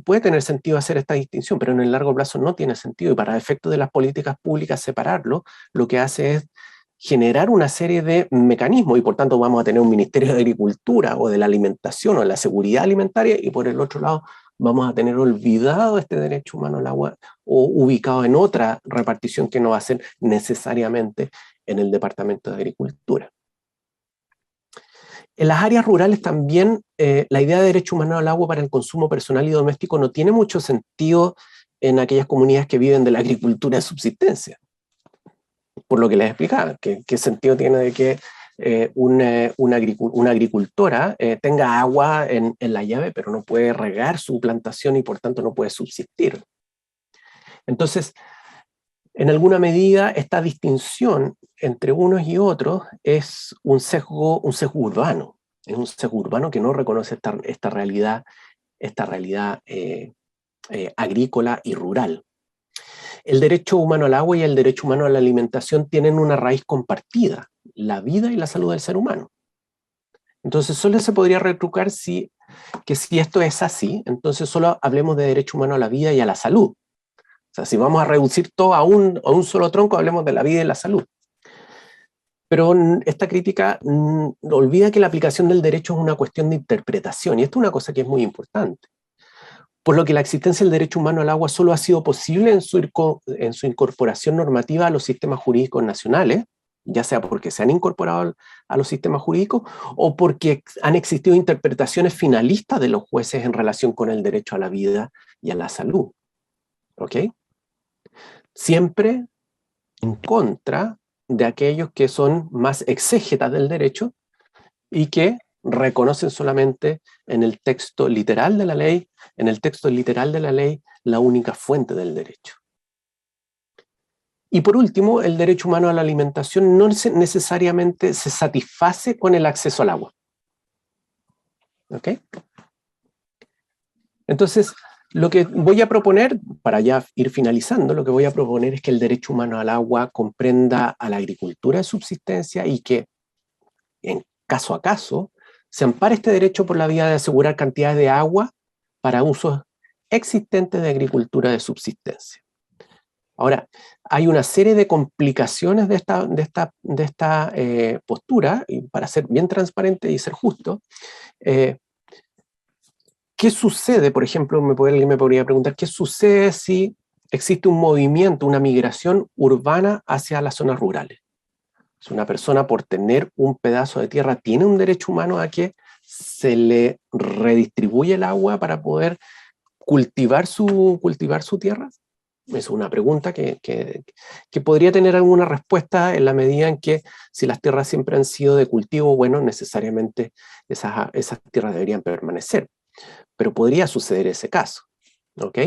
puede tener sentido hacer esta distinción, pero en el largo plazo no tiene sentido. Y para efectos de las políticas públicas, separarlo, lo que hace es generar una serie de mecanismos, y por tanto vamos a tener un Ministerio de Agricultura o de la Alimentación o de la Seguridad Alimentaria, y por el otro lado vamos a tener olvidado este derecho humano al agua o ubicado en otra repartición que no va a ser necesariamente en el Departamento de Agricultura. En las áreas rurales también la idea de derecho humano al agua para el consumo personal y doméstico no tiene mucho sentido en aquellas comunidades que viven de la agricultura de subsistencia. Por lo que les explicaba, ¿qué sentido tiene de que una agricultora tenga agua en la llave, pero no puede regar su plantación y por tanto no puede subsistir? Entonces, en alguna medida, esta distinción entre unos y otros es un sesgo urbano. Es un sesgo urbano que no reconoce esta realidad agrícola y rural. El derecho humano al agua y el derecho humano a la alimentación tienen una raíz compartida, la vida y la salud del ser humano. Entonces solo se podría retrucar que si esto es así, entonces solo hablemos de derecho humano a la vida y a la salud. O sea, si vamos a reducir todo a un solo tronco, hablemos de la vida y la salud. Pero esta crítica olvida que la aplicación del derecho es una cuestión de interpretación, y esto es una cosa que es muy importante. Por lo que la existencia del derecho humano al agua solo ha sido posible en su incorporación normativa a los sistemas jurídicos nacionales, ya sea porque se han incorporado a los sistemas jurídicos o porque han existido interpretaciones finalistas de los jueces en relación con el derecho a la vida y a la salud. ¿Ok? Siempre en contra de aquellos que son más exégetas del derecho y que reconocen solamente en el texto literal de la ley, la única fuente del derecho. Y por último, el derecho humano a la alimentación no necesariamente se satisface con el acceso al agua. ¿Ok? Entonces, lo que voy a proponer, para ya ir finalizando, lo que voy a proponer es que el derecho humano al agua comprenda a la agricultura de subsistencia y que, en caso a caso, se ampara este derecho por la vía de asegurar cantidades de agua para usos existentes de agricultura de subsistencia. Ahora, hay una serie de complicaciones de esta postura, y para ser bien transparente y ser justo, ¿qué sucede? Por ejemplo, alguien me podría preguntar, ¿qué sucede si existe un movimiento, una migración urbana hacia las zonas rurales? Si una persona, por tener un pedazo de tierra, tiene un derecho humano a que se le redistribuye el agua para poder cultivar su tierra? Es una pregunta que podría tener alguna respuesta en la medida en que si las tierras siempre han sido de cultivo, bueno, necesariamente esas tierras deberían permanecer. Pero podría suceder ese caso, ¿ok?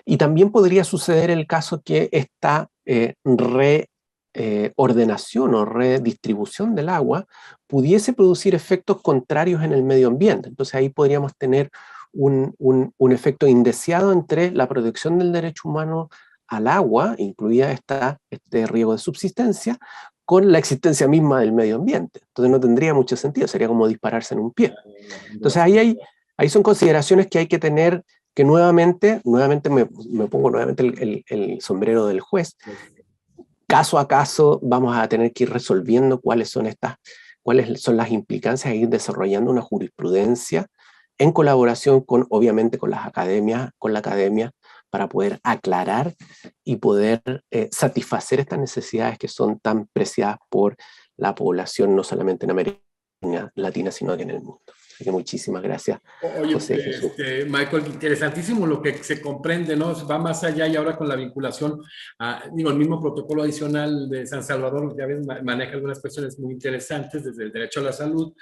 Y también podría suceder el caso que esta ordenación o redistribución del agua pudiese producir efectos contrarios en el medio ambiente. Entonces ahí podríamos tener un efecto indeseado entre la protección del derecho humano al agua, incluida este riego de subsistencia, con la existencia misma del medio ambiente. Entonces no tendría mucho sentido, sería como dispararse en un pie. Entonces ahí son consideraciones que hay que tener, que nuevamente me pongo nuevamente el sombrero del juez. Caso a caso vamos a tener que ir resolviendo cuáles son las implicancias e ir desarrollando una jurisprudencia en colaboración obviamente con la academia, para poder aclarar y poder satisfacer estas necesidades que son tan preciadas por la población, no solamente en América Latina, sino que en el mundo. Así que muchísimas gracias, Oye, José Jesús. Michael, interesantísimo lo que se comprende, ¿no? Va más allá y ahora con la vinculación, el mismo protocolo adicional de San Salvador, ya ves, maneja algunas cuestiones muy interesantes, desde el derecho a la salud,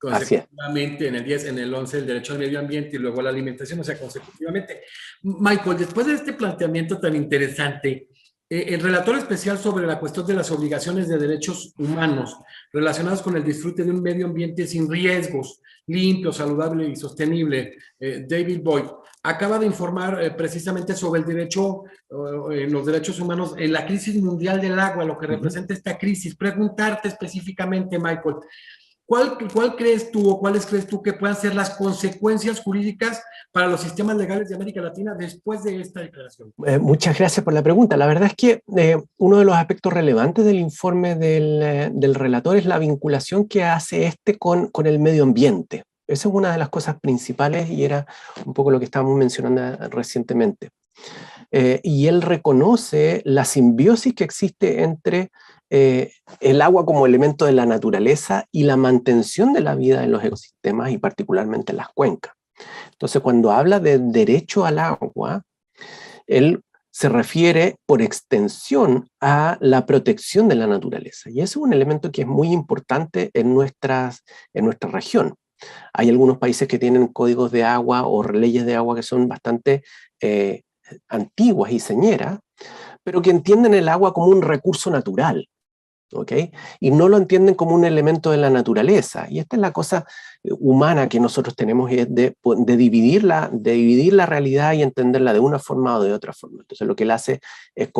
consecutivamente en el 10, en el 11 el derecho al medio ambiente y luego a la alimentación, o sea, consecutivamente. Michael, después de este planteamiento tan interesante, el relator especial sobre la cuestión de las obligaciones de derechos humanos relacionados con el disfrute de un medio ambiente sin riesgos, limpio, saludable y sostenible, David Boyd, acaba de informar precisamente sobre el derecho, los derechos humanos en la crisis mundial del agua, lo que representa esta crisis. Preguntarte específicamente, Michael, ¿cuál crees tú o cuáles crees tú que puedan ser las consecuencias jurídicas para los sistemas legales de América Latina después de esta declaración? Muchas gracias por la pregunta. La verdad es que uno de los aspectos relevantes del informe del relator es la vinculación que hace con el medio ambiente. Esa es una de las cosas principales y era un poco lo que estábamos mencionando recientemente. Y él reconoce la simbiosis que existe entre el agua como elemento de la naturaleza y la mantención de la vida en los ecosistemas y particularmente en las cuencas. Entonces, cuando habla de derecho al agua, él se refiere por extensión a la protección de la naturaleza. Y ese es un elemento que es muy importante en nuestra región. Hay algunos países que tienen códigos de agua o leyes de agua que son bastante antiguas y señeras, pero que entienden el agua como un recurso natural. ¿ok? Y no lo entienden como un elemento de la naturaleza. Y esta es la cosa humana que nosotros tenemos, es de dividir la realidad y entenderla de una forma o de otra forma. Entonces lo que él hace es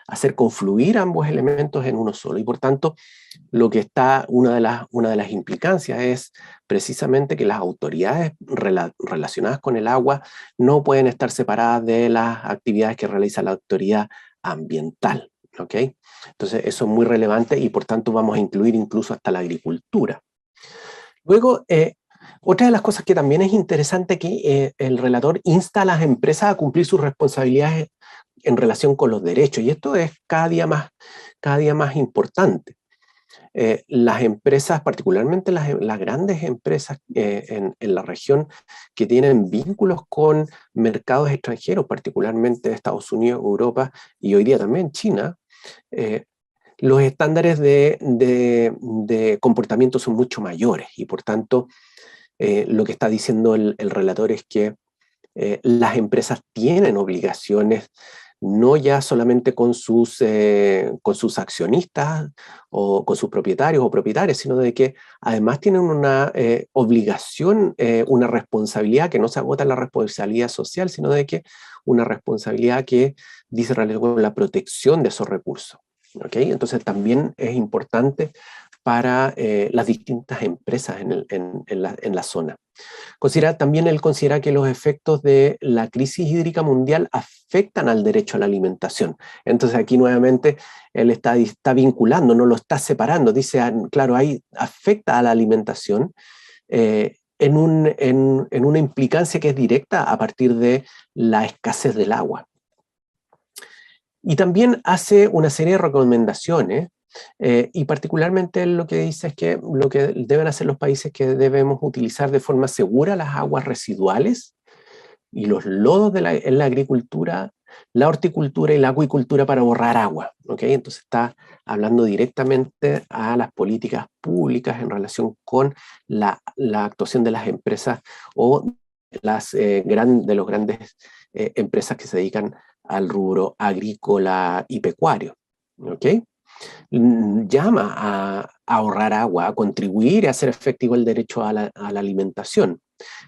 hacer confluir ambos elementos en uno solo. Y por tanto, una de las implicancias es precisamente que las autoridades relacionadas con el agua no pueden estar separadas de las actividades que realiza la autoridad ambiental. ¿ok? Entonces eso es muy relevante y por tanto vamos a incluir incluso hasta la agricultura. Luego, otra de las cosas que también es interesante que el relator insta a las empresas a cumplir sus responsabilidades en relación con los derechos, y esto es cada día más importante. Las empresas, particularmente las grandes empresas en la región que tienen vínculos con mercados extranjeros, particularmente Estados Unidos, Europa y hoy día también China, los estándares de comportamiento son mucho mayores y por tanto lo que está diciendo el relator es que las empresas tienen obligaciones no ya solamente con sus accionistas o con sus propietarios o propietarias, sino de que además tienen una obligación, una responsabilidad que no se agota en la responsabilidad social, sino de que una responsabilidad que dice relación con la protección de esos recursos. ¿okay? Entonces también es importante para las distintas empresas en la zona. También él considera que los efectos de la crisis hídrica mundial afectan al derecho a la alimentación. Entonces aquí nuevamente él está vinculando, no lo está separando. Dice, claro, ahí afecta a la alimentación en una implicancia que es directa a partir de la escasez del agua. Y también hace una serie de recomendaciones y particularmente lo que dice es que lo que deben hacer los países es que debemos utilizar de forma segura las aguas residuales y los lodos en la agricultura, la horticultura y la acuicultura para ahorrar agua. ¿Okay? Entonces está hablando directamente a las políticas públicas en relación con la actuación de las empresas o de los grandes empresas que se dedican al rubro agrícola y pecuario. ¿Okay? Llama a ahorrar agua, a contribuir a hacer efectivo el derecho a la alimentación,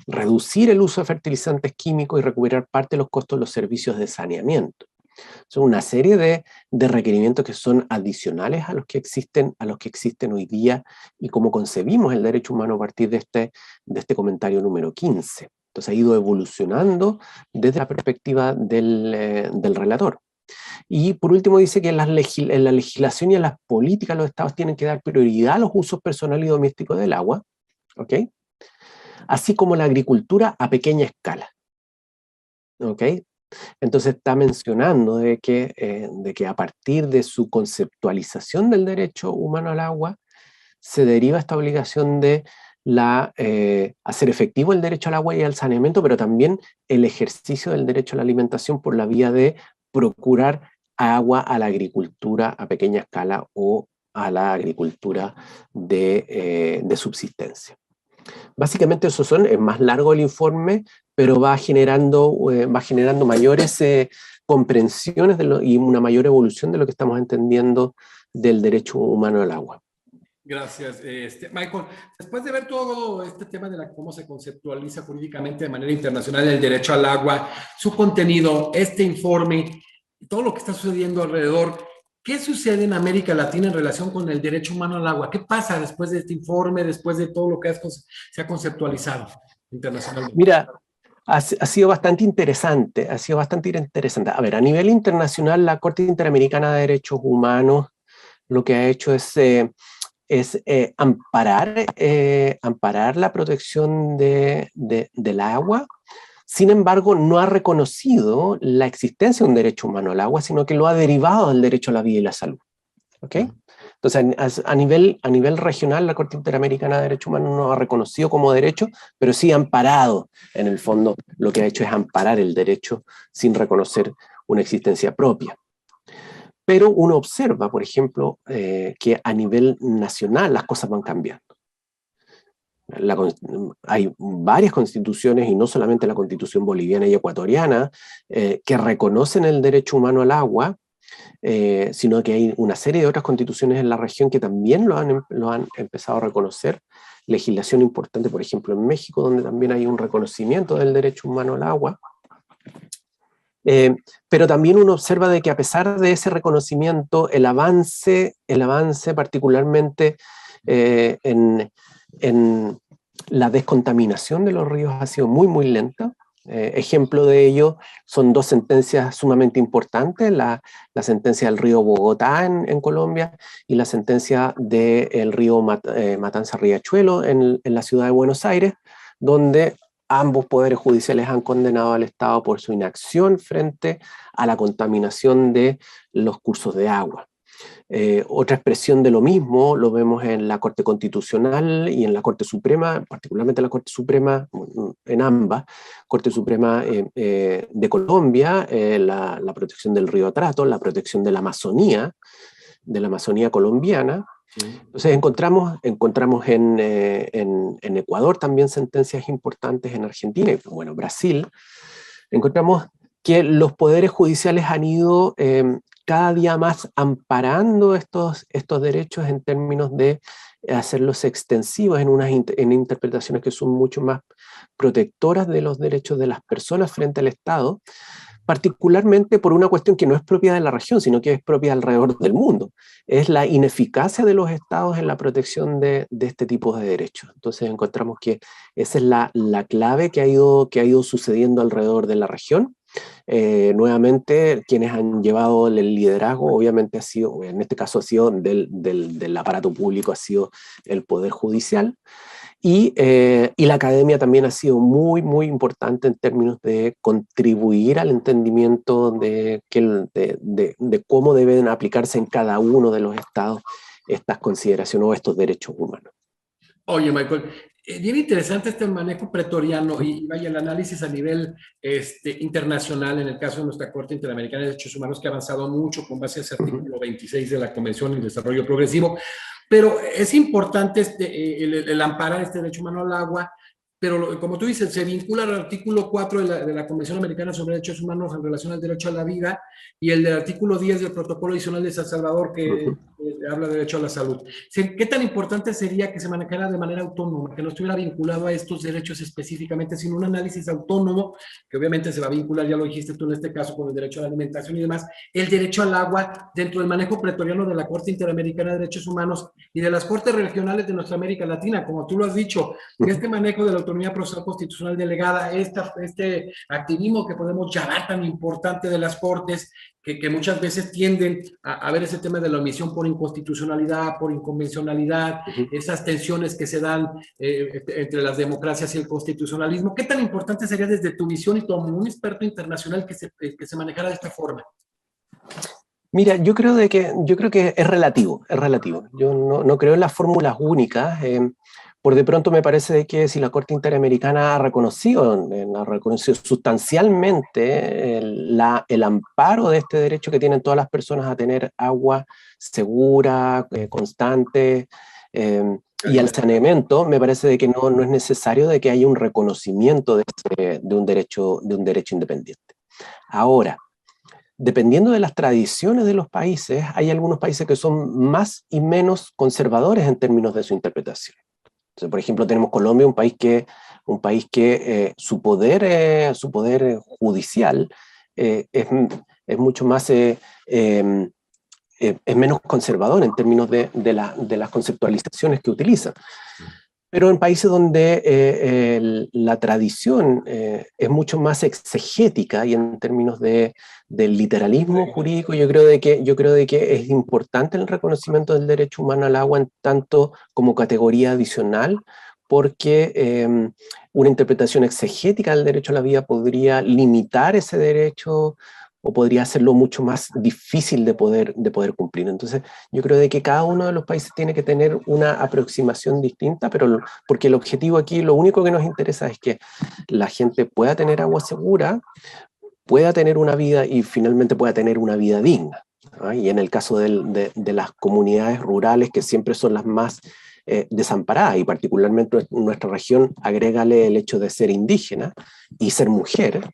reducir el uso de fertilizantes químicos y recuperar parte de los costos de los servicios de saneamiento. Son una serie de requerimientos que son adicionales a los que existen hoy día y cómo concebimos el derecho humano a partir de este comentario número 15. Entonces ha ido evolucionando desde la perspectiva del relator. Y por último dice que en la legislación y en las políticas los estados tienen que dar prioridad a los usos personales y domésticos del agua, ¿ok? Así como la agricultura a pequeña escala, ¿ok? Entonces está mencionando de que a partir de su conceptualización del derecho humano al agua, se deriva esta obligación de hacer efectivo el derecho al agua y al saneamiento, pero también el ejercicio del derecho a la alimentación por la vía de procurar agua a la agricultura a pequeña escala o a la agricultura de subsistencia. Básicamente eso es más largo el informe, pero va generando mayores comprensiones y una mayor evolución de lo que estamos entendiendo del derecho humano al agua. Gracias, Michael. Después de ver todo este tema de cómo se conceptualiza jurídicamente de manera internacional el derecho al agua, su contenido, este informe, todo lo que está sucediendo alrededor, ¿qué sucede en América Latina en relación con el derecho humano al agua? ¿Qué pasa después de este informe, después de todo lo que se ha conceptualizado internacionalmente? Mira, ha sido bastante interesante, A ver, a nivel internacional, la Corte Interamericana de Derechos Humanos lo que ha hecho es amparar la protección del agua. Sin embargo, no ha reconocido la existencia de un derecho humano al agua, sino que lo ha derivado del derecho a la vida y la salud. ¿Okay? Entonces, a nivel regional, la Corte Interamericana de Derechos Humanos no ha reconocido como derecho, pero sí ha amparado, en el fondo, lo que ha hecho es amparar el derecho sin reconocer una existencia propia. Pero uno observa, por ejemplo, que a nivel nacional las cosas van cambiando. Hay varias constituciones, y no solamente la constitución boliviana y ecuatoriana, que reconocen el derecho humano al agua, sino que hay una serie de otras constituciones en la región que también lo han empezado a reconocer. Legislación importante, por ejemplo, en México, donde también hay un reconocimiento del derecho humano al agua. Pero también uno observa de que a pesar de ese reconocimiento, el avance particularmente en la descontaminación de los ríos ha sido muy, muy lenta. Ejemplo de ello son dos sentencias sumamente importantes, la sentencia del río Bogotá en Colombia y la sentencia del río Matanza-Riachuelo en la ciudad de Buenos Aires, donde ambos poderes judiciales han condenado al Estado por su inacción frente a la contaminación de los cursos de agua. Otra expresión de lo mismo lo vemos en la Corte Constitucional y en la Corte Suprema, particularmente la Corte Suprema, en ambas, Corte Suprema de Colombia, la protección del río Atrato, la protección de la Amazonía colombiana. Entonces encontramos en Ecuador también sentencias importantes, en Argentina y bueno, Brasil. Encontramos que los poderes judiciales han ido cada día más amparando estos derechos en términos de hacerlos extensivos en interpretaciones que son mucho más protectoras de los derechos de las personas frente al Estado, particularmente por una cuestión que no es propia de la región, sino que es propia alrededor del mundo. Es la ineficacia de los estados en la protección de este tipo de derechos. Entonces encontramos que esa es la clave que ha ido sucediendo alrededor de la región. Nuevamente, quienes han llevado el liderazgo, obviamente en este caso ha sido del aparato público, ha sido el Poder Judicial. Y la academia también ha sido muy, muy importante en términos de contribuir al entendimiento de cómo deben aplicarse en cada uno de los estados estas consideraciones o estos derechos humanos. Oye, Michael, bien interesante este manejo pretoriano y vaya el análisis a nivel internacional en el caso de nuestra Corte Interamericana de Derechos Humanos que ha avanzado mucho con base a ese Ujú. artículo 26 de la Convención del Desarrollo Progresivo, pero es importante el amparar este derecho humano al agua, pero como tú dices, se vincula al artículo 4 de la Convención Americana sobre Derechos Humanos en relación al derecho a la vida y el del artículo 10 del Protocolo Adicional de San Salvador que Ujú. habla de derecho a la salud. ¿Qué tan importante sería que se manejara de manera autónoma, que no estuviera vinculado a estos derechos específicamente, sino un análisis autónomo, que obviamente se va a vincular, ya lo dijiste tú en este caso, con el derecho a la alimentación y demás, el derecho al agua dentro del manejo pretoriano de la Corte Interamericana de Derechos Humanos y de las Cortes Regionales de nuestra América Latina, como tú lo has dicho, Ujú. este manejo de la autonomía procesal constitucional delegada, este activismo que podemos llamar tan importante de las Cortes, que muchas veces tienden a ver ese tema de la omisión por inconstitucionalidad, por inconvencionalidad, Ujú. esas tensiones que se dan entre las democracias y el constitucionalismo. ¿Qué tan importante sería desde tu visión y como un experto internacional que se manejara de esta forma? Mira, yo creo que es relativo, es relativo. Yo no creo en las fórmulas únicas. Por de pronto me parece de que si la Corte Interamericana ha reconocido sustancialmente el amparo de este derecho que tienen todas las personas a tener agua segura, constante, y al saneamiento, me parece de que no es necesario de que haya un reconocimiento de un derecho independiente. Ahora, dependiendo de las tradiciones de los países, hay algunos países que son más y menos conservadores en términos de su interpretación. Entonces, por ejemplo, tenemos Colombia, un país que su poder judicial es mucho más, es menos conservador en términos de las conceptualizaciones que utiliza. Pero en países donde la tradición es mucho más exegética y en términos del literalismo jurídico, yo creo de que es importante el reconocimiento del derecho humano al agua en tanto como categoría adicional, porque una interpretación exegética del derecho a la vida podría limitar ese derecho o podría hacerlo mucho más difícil de poder cumplir. Entonces, yo creo de que cada uno de los países tiene que tener una aproximación distinta, pero porque el objetivo aquí, lo único que nos interesa es que la gente pueda tener agua segura, pueda tener una vida y finalmente pueda tener una vida digna. ¿No? Y en el caso de las comunidades rurales, que siempre son las más desamparadas, y particularmente en nuestra región, agrégale el hecho de ser indígena y ser mujer,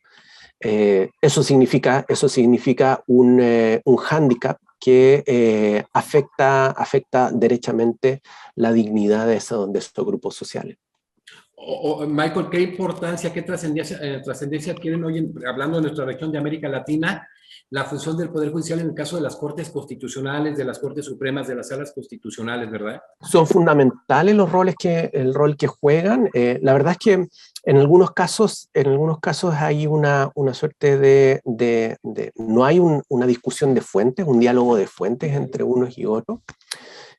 eso significa un hándicap que afecta derechamente la dignidad de esos grupos sociales. Michael, ¿qué importancia, qué trascendencia adquieren hoy, hablando de nuestra región de América Latina, la función del Poder Judicial en el caso de las Cortes Constitucionales, de las Cortes Supremas, de las salas constitucionales, ¿verdad? Son fundamentales el rol que juegan. La verdad es que en algunos casos hay una suerte no hay una discusión de fuentes, un diálogo de fuentes entre unos y otros.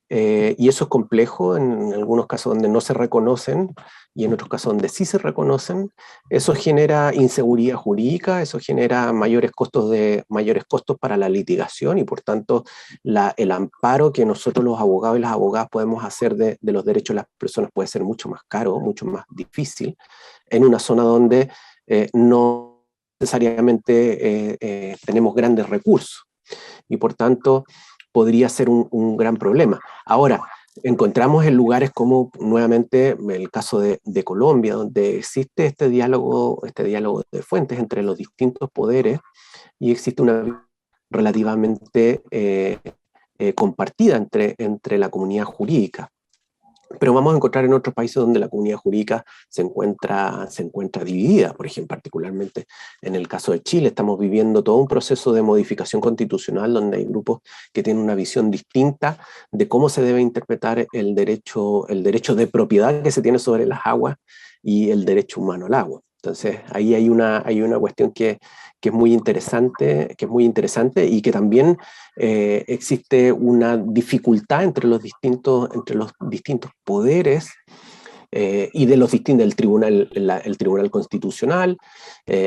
Y eso es complejo en algunos casos donde no se reconocen y en otros casos donde sí se reconocen. Eso genera inseguridad jurídica, eso genera mayores costos para la litigación y por tanto el amparo que nosotros los abogados y las abogadas podemos hacer de los derechos de las personas puede ser mucho más caro, mucho más difícil en una zona donde no necesariamente tenemos grandes recursos y por tanto podría ser un gran problema. Ahora, encontramos en lugares como nuevamente el caso de Colombia, donde existe este diálogo de fuentes entre los distintos poderes y existe una relativamente compartida entre la comunidad jurídica. Pero vamos a encontrar en otros países donde la comunidad jurídica se encuentra dividida. Por ejemplo, particularmente en el caso de Chile, estamos viviendo todo un proceso de modificación constitucional donde hay grupos que tienen una visión distinta de cómo se debe interpretar el derecho de propiedad que se tiene sobre las aguas y el derecho humano al agua. Entonces, ahí hay una cuestión que es muy interesante y que también existe una dificultad entre los distintos poderes y de los distintos, el Tribunal Constitucional,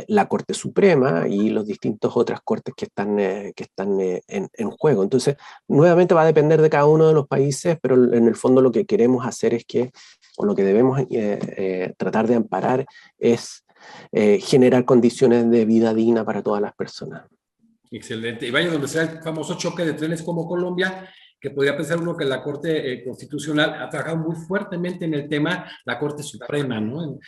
la Corte Suprema y los distintos otras cortes que están en juego. Entonces, nuevamente va a depender de cada uno de los países, pero en el fondo lo que queremos hacer es que, o lo que debemos tratar de amparar es generar condiciones de vida digna para todas las personas. Excelente. Y vaya donde sea el famoso choque de trenes como Colombia, que podría pensar uno que la Corte Constitucional ha trabajado muy fuertemente en el tema, la Corte Suprema, ¿no?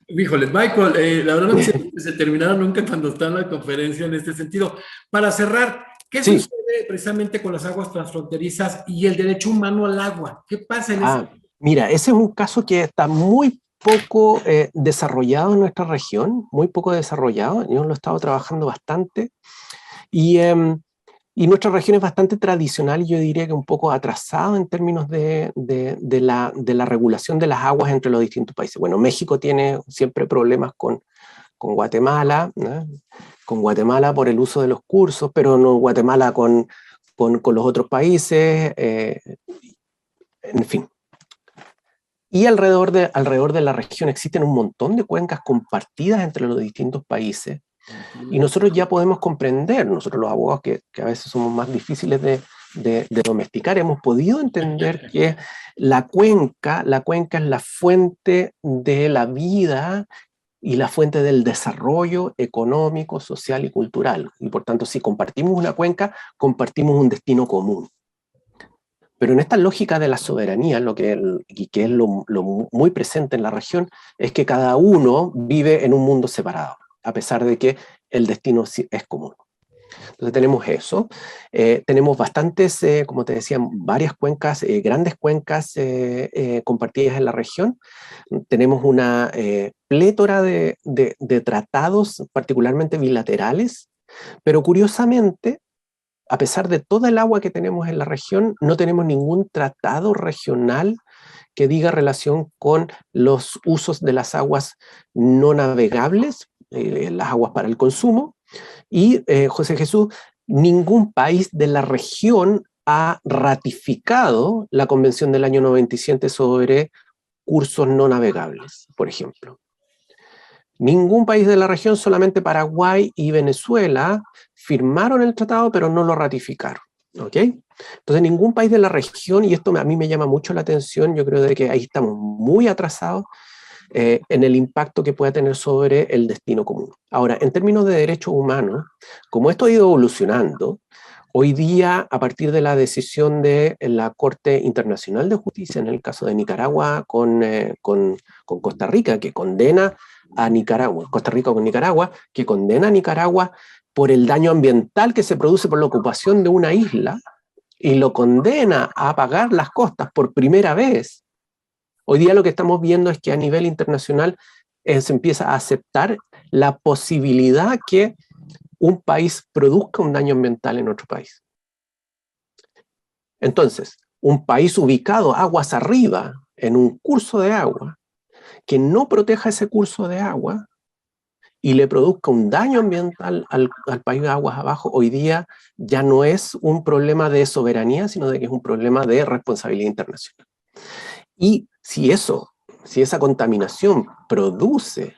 Híjole, Michael, la verdad no se terminaron nunca cuando está en la conferencia en este sentido. Para cerrar, ¿qué sucede precisamente con las aguas transfronterizas y el derecho humano al agua? ¿Qué pasa en ese? Mira, ese es un caso que está muy poco desarrollado en nuestra región, muy poco desarrollado. Yo lo he estado trabajando bastante. Y nuestra región es bastante tradicional, y yo diría que un poco atrasado en términos de la regulación de las aguas entre los distintos países. Bueno, México tiene siempre problemas con Guatemala, ¿no? Con Guatemala por el uso de los cursos, pero no Guatemala con los otros países, en fin. Y alrededor de la región existen un montón de cuencas compartidas entre los distintos países. Y nosotros ya podemos comprender, nosotros los abogados que a veces somos más difíciles de domesticar, hemos podido entender que la cuenca es la fuente de la vida y la fuente del desarrollo económico, social y cultural. Y por tanto, si compartimos una cuenca, compartimos un destino común. Pero en esta lógica de la soberanía, que es lo muy presente en la región, es que cada uno vive en un mundo separado, a pesar de que el destino es común. Entonces tenemos eso. Tenemos bastantes, como te decía, varias cuencas, grandes cuencas compartidas en la región. Tenemos una plétora de tratados, particularmente bilaterales, pero curiosamente, a pesar de toda el agua que tenemos en la región, no tenemos ningún tratado regional que diga relación con los usos de las aguas no navegables, las aguas para el consumo. Y, José Jesús, ningún país de la región ha ratificado la Convención del año 97 sobre cursos no navegables, por ejemplo. Ningún país de la región, solamente Paraguay y Venezuela, firmaron el tratado, pero no lo ratificaron. ¿Ok? Entonces, ningún país de la región, y esto a mí me llama mucho la atención, yo creo de que ahí estamos muy atrasados en el impacto que pueda tener sobre el destino común. Ahora, en términos de derechos humanos, como esto ha ido evolucionando, hoy día, a partir de la decisión de la Corte Internacional de Justicia, en el caso de Nicaragua con Costa Rica, que condena a Nicaragua, Costa Rica con Nicaragua, que condena a Nicaragua por el daño ambiental que se produce por la ocupación de una isla, y lo condena a pagar las costas por primera vez. Hoy día lo que estamos viendo es que a nivel internacional se empieza a aceptar la posibilidad que un país produzca un daño ambiental en otro país. Entonces, un país ubicado aguas arriba en un curso de agua, que no proteja ese curso de agua y le produzca un daño ambiental al país de aguas abajo, hoy día ya no es un problema de soberanía, sino de que es un problema de responsabilidad internacional. Y si esa contaminación produce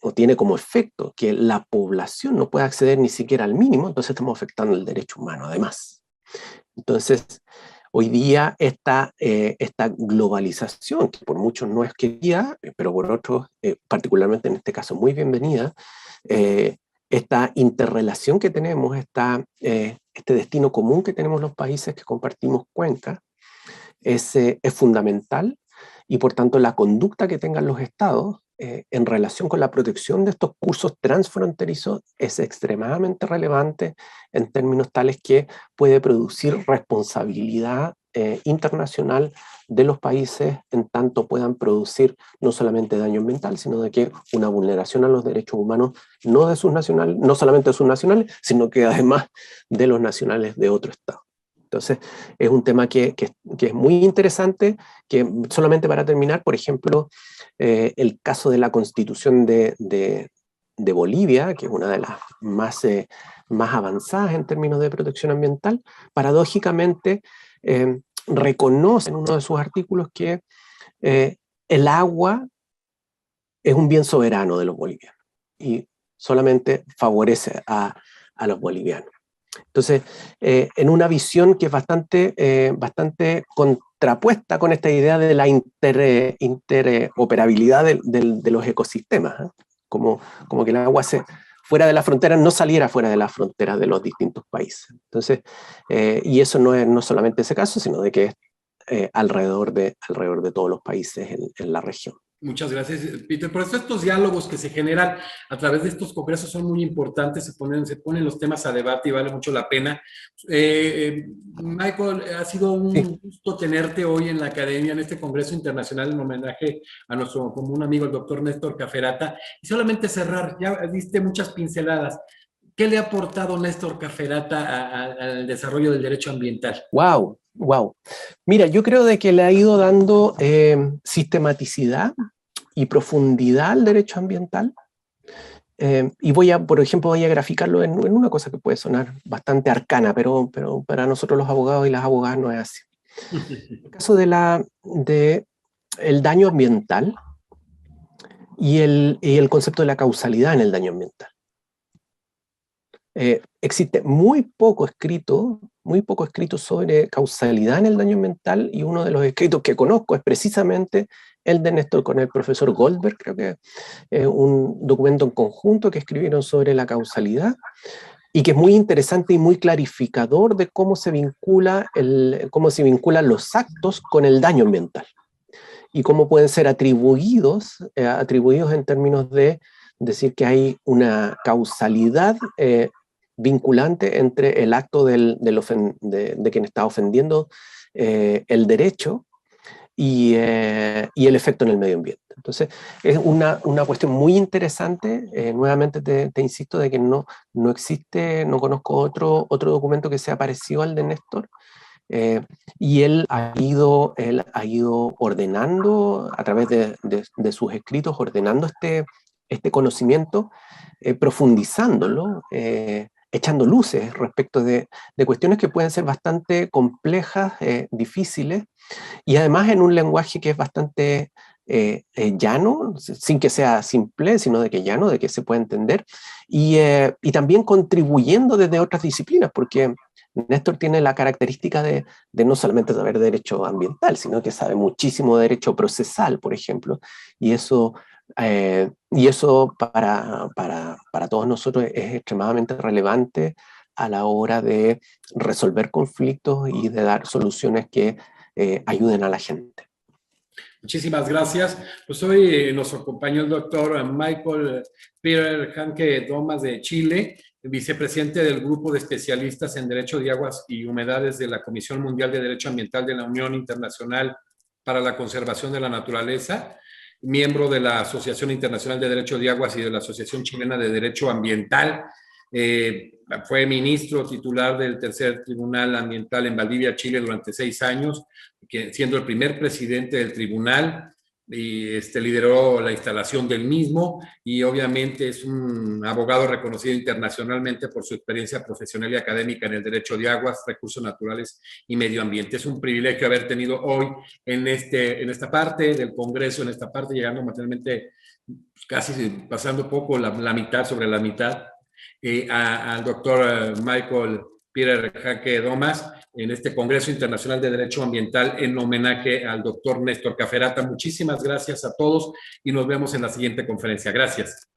o tiene como efecto que la población no pueda acceder ni siquiera al mínimo, entonces estamos afectando el derecho humano además. Entonces, hoy día esta globalización, que por muchos no es querida, pero por otros, particularmente en este caso, muy bienvenida, esta interrelación que tenemos, este destino común que tenemos los países que compartimos cuencas, es fundamental, y por tanto la conducta que tengan los estados en relación con la protección de estos cursos transfronterizos es extremadamente relevante en términos tales que puede producir responsabilidad internacional de los países, en tanto puedan producir no solamente daño ambiental, sino de que una vulneración a los derechos humanos no de sus nacionales, no solamente de sus nacionales, sino que además de los nacionales de otro estado. Entonces, es un tema que es muy interesante, que solamente para terminar, por ejemplo, el caso de la Constitución de Bolivia, que es una de las más avanzadas en términos de protección ambiental, paradójicamente reconoce en uno de sus artículos que el agua es un bien soberano de los bolivianos y solamente favorece a los bolivianos. Entonces, en una visión que es bastante contrapuesta con esta idea de la interoperabilidad de los ecosistemas, ¿eh? Como que el agua fuera de las fronteras no saliera fuera de las fronteras de los distintos países. Entonces, y eso no es no solamente ese caso, sino de que es alrededor de todos los países en la región. Muchas gracias, Peter. Por eso estos diálogos que se generan a través de estos congresos son muy importantes, se ponen los temas a debate y vale mucho la pena. Michael, ha sido un gusto tenerte hoy en la academia, en este congreso internacional, en homenaje a nuestro común amigo, el doctor Néstor Cafferata. Y solamente cerrar, ya diste muchas pinceladas. ¿Qué le ha aportado Néstor Cafferata al desarrollo del derecho ambiental? ¡Wow! ¡Wow! Mira, yo creo de que le ha ido dando sistematicidad y profundidad al derecho ambiental. Y por ejemplo, voy a graficarlo en una cosa que puede sonar bastante arcana, pero para nosotros los abogados y las abogadas no es así. En el caso de el daño ambiental y el concepto de la causalidad en el daño ambiental. Existe muy poco escrito sobre causalidad en el daño ambiental, y uno de los escritos que conozco es precisamente el de Néstor con el profesor Goldberg, creo que es un documento en conjunto que escribieron sobre la causalidad, y que es muy interesante y muy clarificador de cómo se vinculan los actos con el daño ambiental, y cómo pueden ser atribuidos en términos de decir que hay una causalidad vinculante entre el acto de quien está ofendiendo el derecho y el efecto en el medio ambiente. Entonces, es una cuestión muy interesante. Nuevamente te insisto de que no conozco otro documento que sea parecido al de Néstor. Y él ha ido ordenando, a través de sus escritos, ordenando este conocimiento, profundizándolo, echando luces respecto de cuestiones que pueden ser bastante complejas, difíciles, y además en un lenguaje que es bastante llano, sin que sea simple, sino de que llano, de que se puede entender, y también contribuyendo desde otras disciplinas, porque Néstor tiene la característica de no solamente saber derecho ambiental, sino que sabe muchísimo de derecho procesal, por ejemplo, y eso para todos nosotros es extremadamente relevante a la hora de resolver conflictos y de dar soluciones que ayuden a la gente. Muchísimas gracias. Pues hoy nos acompañó el doctor Michael Peter Hanke Domas de Chile, vicepresidente del Grupo de Especialistas en Derecho de Aguas y Humedades de la Comisión Mundial de Derecho Ambiental de la Unión Internacional para la Conservación de la Naturaleza, miembro de la Asociación Internacional de Derecho de Aguas y de la Asociación Chilena de Derecho Ambiental. Fue ministro titular del Tercer Tribunal Ambiental en Valdivia, Chile, durante 6 años, siendo el primer presidente del tribunal, y lideró la instalación del mismo, y obviamente es un abogado reconocido internacionalmente por su experiencia profesional y académica en el derecho de aguas, recursos naturales y medio ambiente. Es un privilegio haber tenido hoy en esta parte del Congreso, en esta parte, llegando materialmente casi pasando poco la mitad, sobre la mitad, al doctor Michael Peter Hanke Domas en este Congreso Internacional de Derecho Ambiental en homenaje al doctor Néstor Cafferata. Muchísimas gracias a todos y nos vemos en la siguiente conferencia. Gracias.